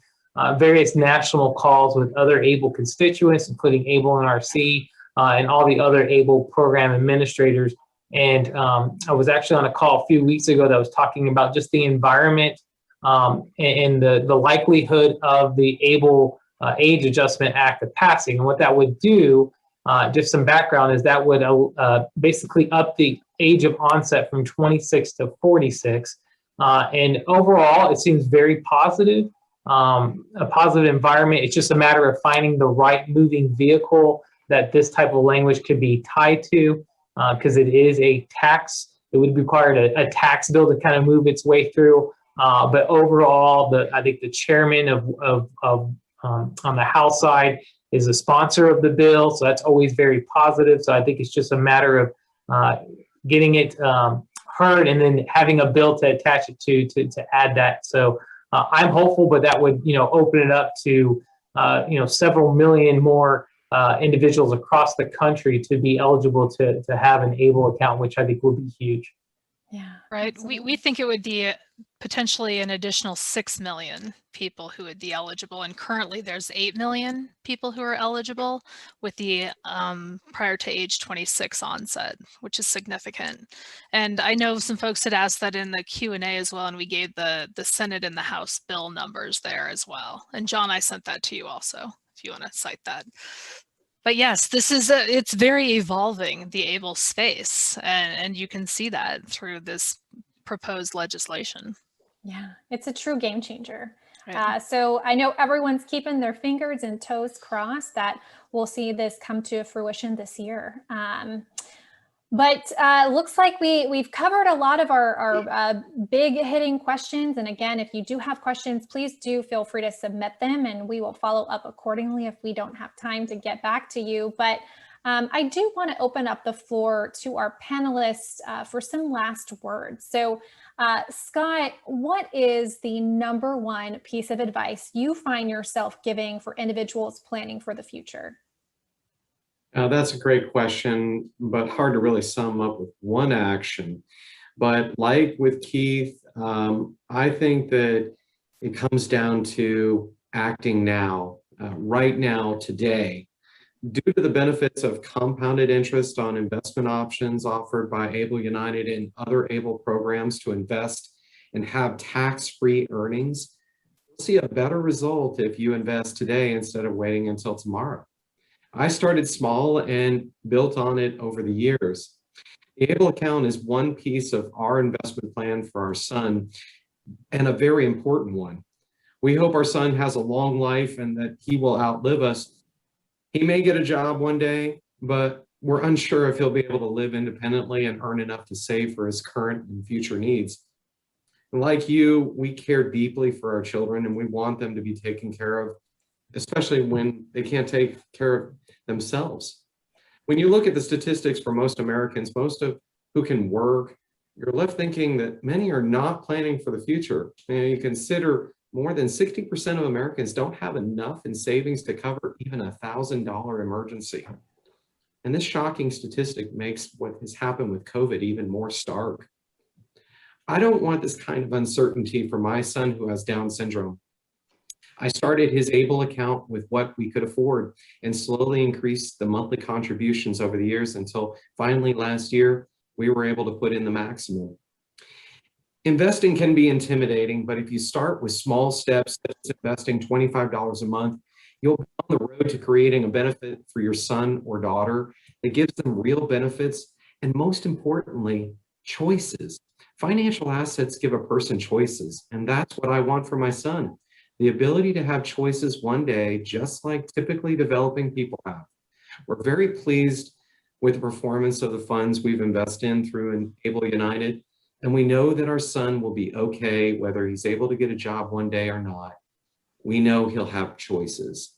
various national calls with other ABLE constituents, including ABLE NRC and all the other ABLE program administrators. And I was actually on a call a few weeks ago that was talking about just the environment and the likelihood of the ABLE Age Adjustment Act of passing. And what that would do, just some background, is that would basically up the age of onset from 26 to 46. And overall, it seems very positive, a positive environment. It's just a matter of finding the right moving vehicle that this type of language could be tied to, because it is a tax. It would require a tax bill to kind of move its way through. But overall, I think the chairman on the House side is a sponsor of the bill, so that's always very positive. So I think it's just a matter of getting it heard and then having a bill to attach it to add that. So I'm hopeful, but that would open it up to several million more individuals across the country to be eligible to have an ABLE account, which I think will be huge. Yeah, right. We think it would be potentially an additional 6 million people who would be eligible. And currently there's 8 million people who are eligible with the prior to age 26 onset, which is significant. And I know some folks had asked that in the Q&A as well, and we gave the Senate and the House bill numbers there as well. And John, I sent that to you also, if you want to cite that. But yes, this is it's very evolving, the ABLE space, and you can see that through this proposed legislation. Yeah, it's a true game changer. Right. So I know everyone's keeping their fingers and toes crossed that we'll see this come to fruition this year. But looks like we've covered a lot of our big hitting questions. And again, if you do have questions, please do feel free to submit them and we will follow up accordingly if we don't have time to get back to you. But I do want to open up the floor to our panelists for some last words. So Scott, what is the #1 piece of advice you find yourself giving for individuals planning for the future? That's a great question, but hard to really sum up with one action. But like with Keith, I think that it comes down to acting now, right now, today. Due to the benefits of compounded interest on investment options offered by ABLE United and other ABLE programs to invest and have tax-free earnings, you'll see a better result if you invest today instead of waiting until tomorrow. I started small and built on it over the years. The ABLE account is one piece of our investment plan for our son, and a very important one. We hope our son has a long life and that he will outlive us. He may get a job one day, but we're unsure if he'll be able to live independently and earn enough to save for his current and future needs. And like you, we care deeply for our children and we want them to be taken care of, especially when they can't take care of themselves. When you look at the statistics for most Americans, most of who can work, you're left thinking that many are not planning for the future. And you consider more than 60% of Americans don't have enough in savings to cover even a $1,000 emergency. And this shocking statistic makes what has happened with COVID even more stark. I don't want this kind of uncertainty for my son who has Down syndrome. I started his ABLE account with what we could afford and slowly increased the monthly contributions over the years until finally last year, we were able to put in the maximum. Investing can be intimidating, but if you start with small steps, such as investing $25 a month, you'll be on the road to creating a benefit for your son or daughter that gives them real benefits and, most importantly, choices. Financial assets give a person choices, and that's what I want for my son. The ability to have choices one day, just like typically developing people have. We're very pleased with the performance of the funds we've invested in through Able United, and we know that our son will be okay whether he's able to get a job one day or not. We know he'll have choices.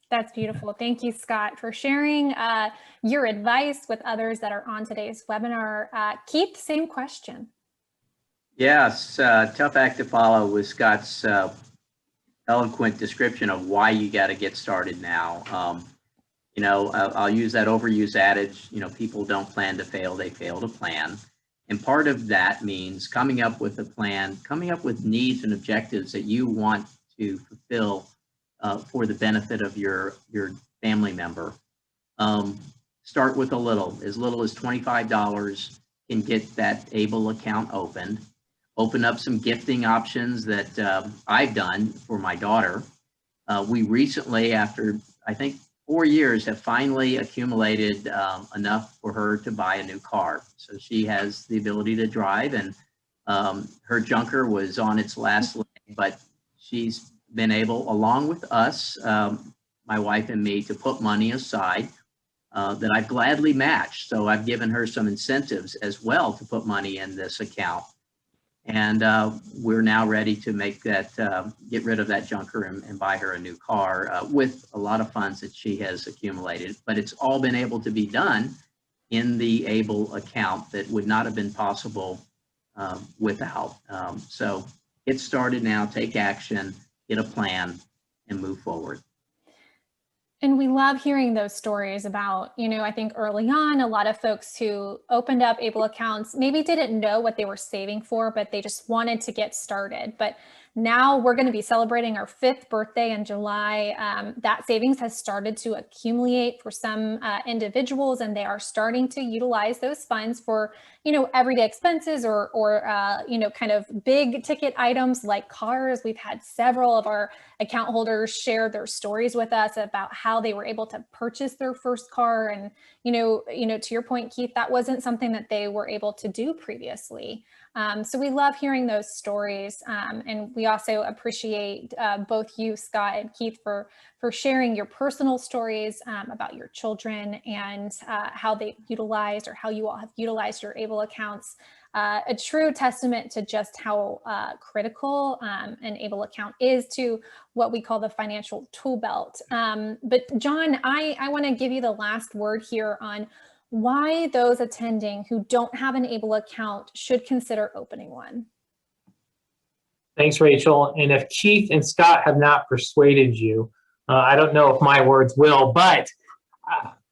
That's beautiful. Thank you, Scott, for sharing your advice with others that are on today's webinar. Keith, same question. Yes, tough act to follow with Scott's eloquent description of why you got to get started now. You know, I'll use that overused adage, you know, people don't plan to fail, they fail to plan. And part of that means coming up with a plan, coming up with needs and objectives that you want to fulfill for the benefit of your family member. Start with a little as $25 can get that ABLE account opened. Open up some gifting options that I've done for my daughter. We recently, after I think 4 years, have finally accumulated enough for her to buy a new car. So she has the ability to drive, and her junker was on its last leg, but she's been able, along with us, my wife and me, to put money aside that I've gladly matched. So I've given her some incentives as well to put money in this account. And we're now ready to make that, get rid of that junker and buy her a new car with a lot of funds that she has accumulated. But it's all been able to be done in the ABLE account that would not have been possible without. So get started now, take action, get a plan, and move forward. And we love hearing those stories about, you know, I think early on, a lot of folks who opened up ABLE accounts maybe didn't know what they were saving for, but they just wanted to get started. But now we're going to be celebrating our 5th birthday in July. That savings has started to accumulate for some individuals, and they are starting to utilize those funds for, you know, everyday expenses or you know, kind of big ticket items like cars. We've had several of our account holders share their stories with us about how they were able to purchase their first car. And, you know, to your point, Keith, that wasn't something that they were able to do previously. So we love hearing those stories. And we also appreciate both you, Scott, and Keith for sharing your personal stories about your children and how they utilized, or how you all have utilized your ABLE accounts. A true testament to just how critical an ABLE account is to what we call the financial tool belt. But John, I want to give you the last word here on why those attending who don't have an ABLE account should consider opening one. Thanks, Rachel. And if Keith and Scott have not persuaded you, I don't know if my words will, but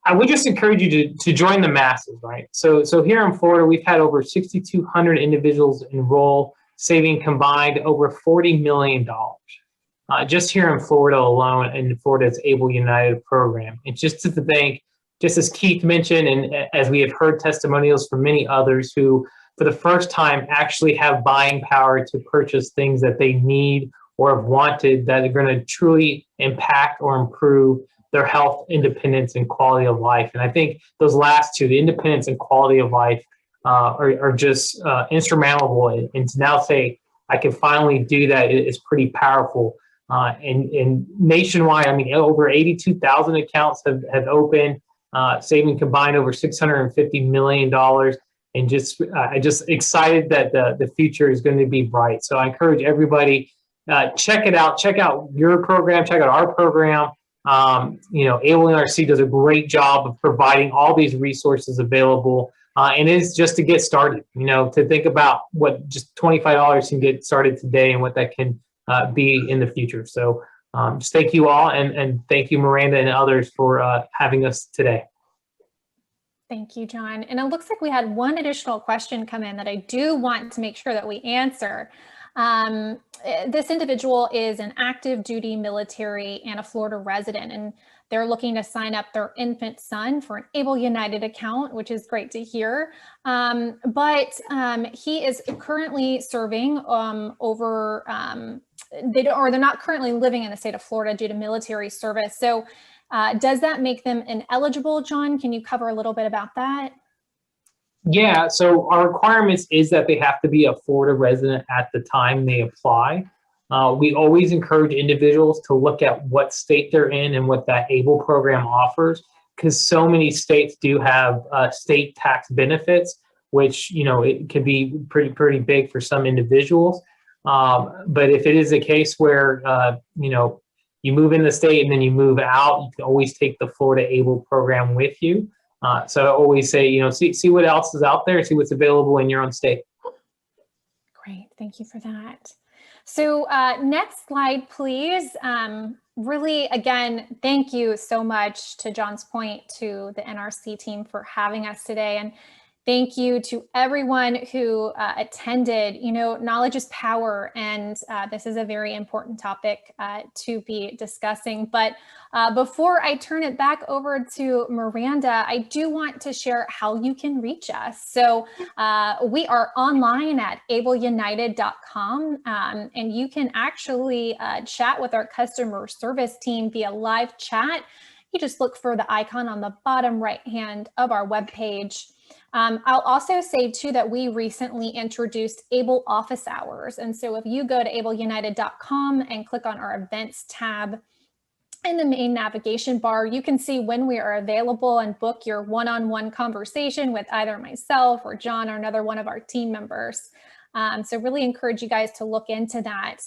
I would just encourage you to join the masses, right? So here in Florida, we've had over 6,200 individuals enroll, saving combined over $40 million. Just here in Florida alone, in Florida's Able United program. And just to think, just as Keith mentioned, and as we have heard testimonials from many others who, for the first time, actually have buying power to purchase things that they need or have wanted that are going to truly impact or improve their health, independence, and quality of life. And I think those last two, the independence and quality of life, are just insurmountable. And to now say, I can finally do that is pretty powerful. And nationwide, I mean, over 82,000 accounts have opened, saving combined over $650 million. and just excited that the future is going to be bright. So I encourage everybody, check it out. Check out your program. Check out our program. Able NRC does a great job of providing all these resources available. And it's just to get started, to think about what just $25 can get started today and what that can be in the future. So just thank you all, and thank you, Miranda and others, for having us today. Thank you, John. And it looks like we had one additional question come in that I do want to make sure that we answer. This individual is an active duty military and a Florida resident, and they're looking to sign up their infant son for an Able United account, which is great to hear. But he is currently serving they're not currently living in the state of Florida due to military service. So does that make them ineligible, John? Can you cover a little bit about that? Yeah, so our requirements is that they have to be a Florida resident at the time they apply. We always encourage individuals to look at what state they're in and what that ABLE program offers, because so many states do have state tax benefits, which, it can be pretty big for some individuals. But if it is a case where, you move in the state and then you move out, you can always take the Florida ABLE program with you. So I always say, see what else is out there, see what's available in your own state. Great, thank you for that. So next slide, please. Really, again, thank you so much, to John's point, to the NRC team for having us today. And thank you to everyone who attended. Knowledge is power, and this is a very important topic to be discussing. But before I turn it back over to Miranda, I do want to share how you can reach us. So we are online at ableunited.com, and you can actually chat with our customer service team via live chat. You just look for the icon on the bottom right hand of our webpage. I'll also say too that we recently introduced ABLE office hours. And so if you go to ableunited.com and click on our events tab in the main navigation bar, you can see when we are available and book your one-on-one conversation with either myself or John or another one of our team members. So really encourage you guys to look into that.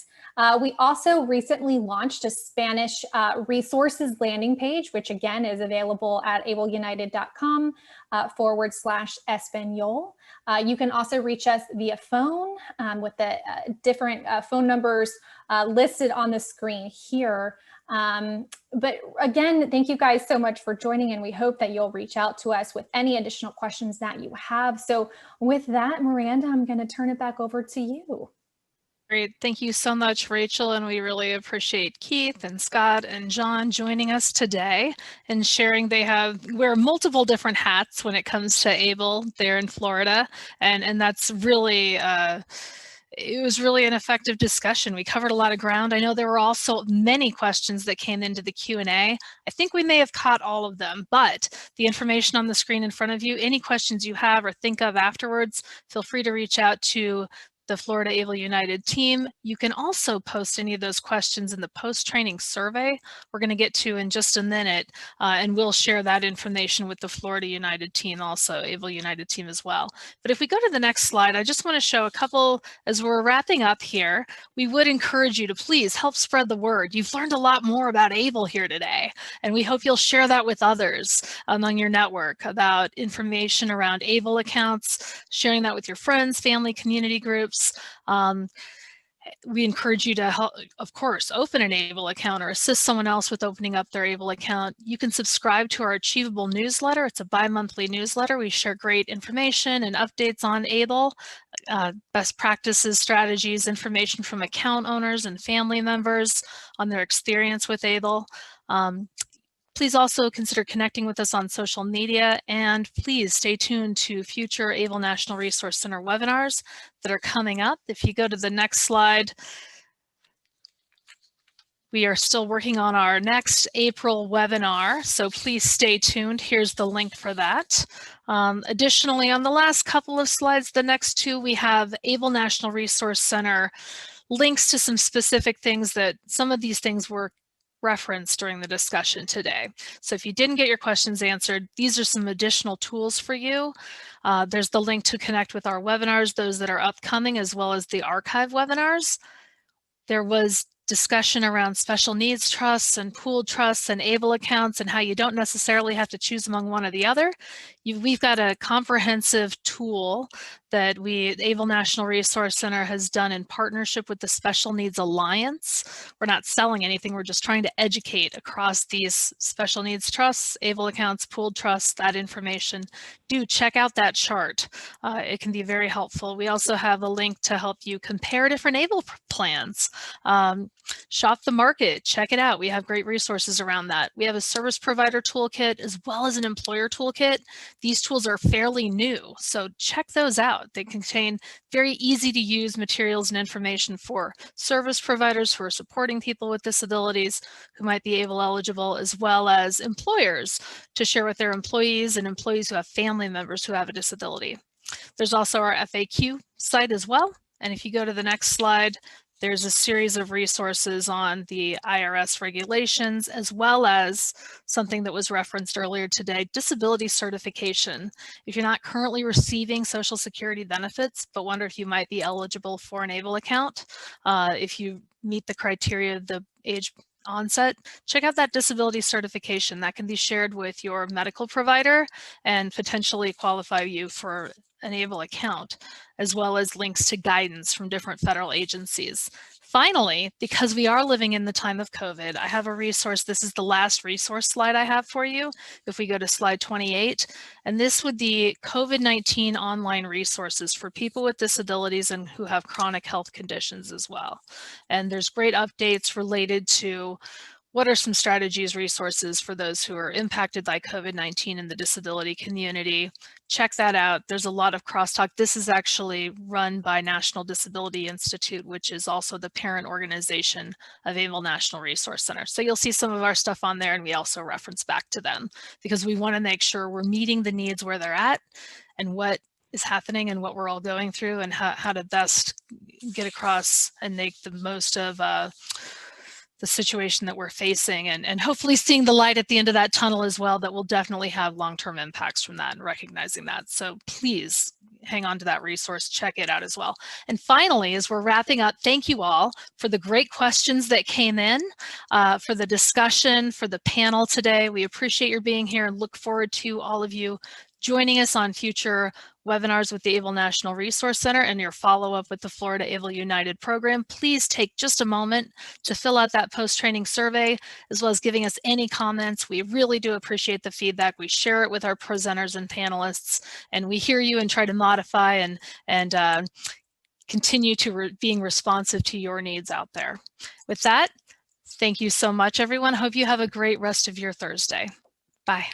We also recently launched a Spanish resources landing page, which again is available at ableunited.com /Espanol. You can also reach us via phone with the different phone numbers listed on the screen here. But again, thank you guys so much for joining, and we hope that you'll reach out to us with any additional questions that you have. So with that, Miranda, I'm going to turn it back over to you. Great. Thank you so much, Rachel. And we really appreciate Keith and Scott and John joining us today and sharing. They wear multiple different hats when it comes to ABLE there in Florida. And that's really, it was really an effective discussion. We covered a lot of ground. I know there were also many questions that came into the Q&A. I think we may have caught all of them, but the information on the screen in front of you, any questions you have or think of afterwards, feel free to reach out to the Florida Able United team. You can also post any of those questions in the post-training survey we're going to get to in just a minute, and we'll share that information with the Florida United team, also Able United team as well. But if we go to the next slide, I just want to show a couple, as we're wrapping up here, we would encourage you to please help spread the word. You've learned a lot more about ABLE here today, and we hope you'll share that with others among your network about information around ABLE accounts, sharing that with your friends, family, community groups. We encourage you to help, of course, open an ABLE account or assist someone else with opening up their ABLE account. You can subscribe to our Achievable newsletter. It's a bi-monthly newsletter. We share great information and updates on ABLE, best practices, strategies, information from account owners and family members on their experience with ABLE. Please also consider connecting with us on social media, and please stay tuned to future ABLE National Resource Center webinars that are coming up. If you go to the next slide, we are still working on our next April webinar, so please stay tuned. Here's the link for that. Additionally, on the last couple of slides, the next two, we have ABLE National Resource Center links to some specific things that some of these things were reference during the discussion today. So if you didn't get your questions answered, these are some additional tools for you. There's the link to connect with our webinars, those that are upcoming, as well as the archive webinars. There was discussion around special needs trusts and pooled trusts and ABLE accounts and how you don't necessarily have to choose among one or the other. We've got a comprehensive tool that the ABLE National Resource Center has done in partnership with the Special Needs Alliance. We're not selling anything, we're just trying to educate across these special needs trusts, ABLE accounts, pooled trusts, that information. Do check out that chart. It can be very helpful. We also have a link to help you compare different ABLE plans. Shop the market, check it out. We have great resources around that. We have a service provider toolkit as well as an employer toolkit. These tools are fairly new, so check those out. They contain very easy to use materials and information for service providers who are supporting people with disabilities who might be ABLE eligible, as well as employers to share with their employees and employees who have family members who have a disability. There's also our FAQ site as well. And if you go to the next slide, there's a series of resources on the IRS regulations, as well as something that was referenced earlier today, disability certification. If you're not currently receiving Social Security benefits, but wonder if you might be eligible for an ABLE account, if you meet the criteria of the age onset, check out that disability certification. That can be shared with your medical provider and potentially qualify you for an ABLE account, as well as links to guidance from different federal agencies. Finally, because we are living in the time of COVID, I have a resource. This is the last resource slide I have for you. If we go to slide 28, and this would be COVID-19 online resources for people with disabilities and who have chronic health conditions as well. And there's great updates related to what are some strategies, resources for those who are impacted by COVID-19 in the disability community. Check that out. There's a lot of crosstalk. This is actually run by National Disability Institute, which is also the parent organization of ABLE National Resource Center. So you'll see some of our stuff on there, and we also reference back to them because we want to make sure we're meeting the needs where they're at and what is happening and what we're all going through and how to best get across and make the most of the situation that we're facing, and hopefully seeing the light at the end of that tunnel as well, that will definitely have long-term impacts from that and recognizing that. So please hang on to that resource, check it out as well. And finally, as we're wrapping up, thank you all for the great questions that came in, for the discussion, for the panel today. We appreciate your being here and look forward to all of you joining us on future webinars with the ABLE National Resource Center and your follow-up with the Florida ABLE United program. Please take just a moment to fill out that post-training survey, as well as giving us any comments. We really do appreciate the feedback. We share it with our presenters and panelists, and we hear you and try to modify and continue to being responsive to your needs out there. With that, thank you so much, everyone. Hope you have a great rest of your Thursday. Bye.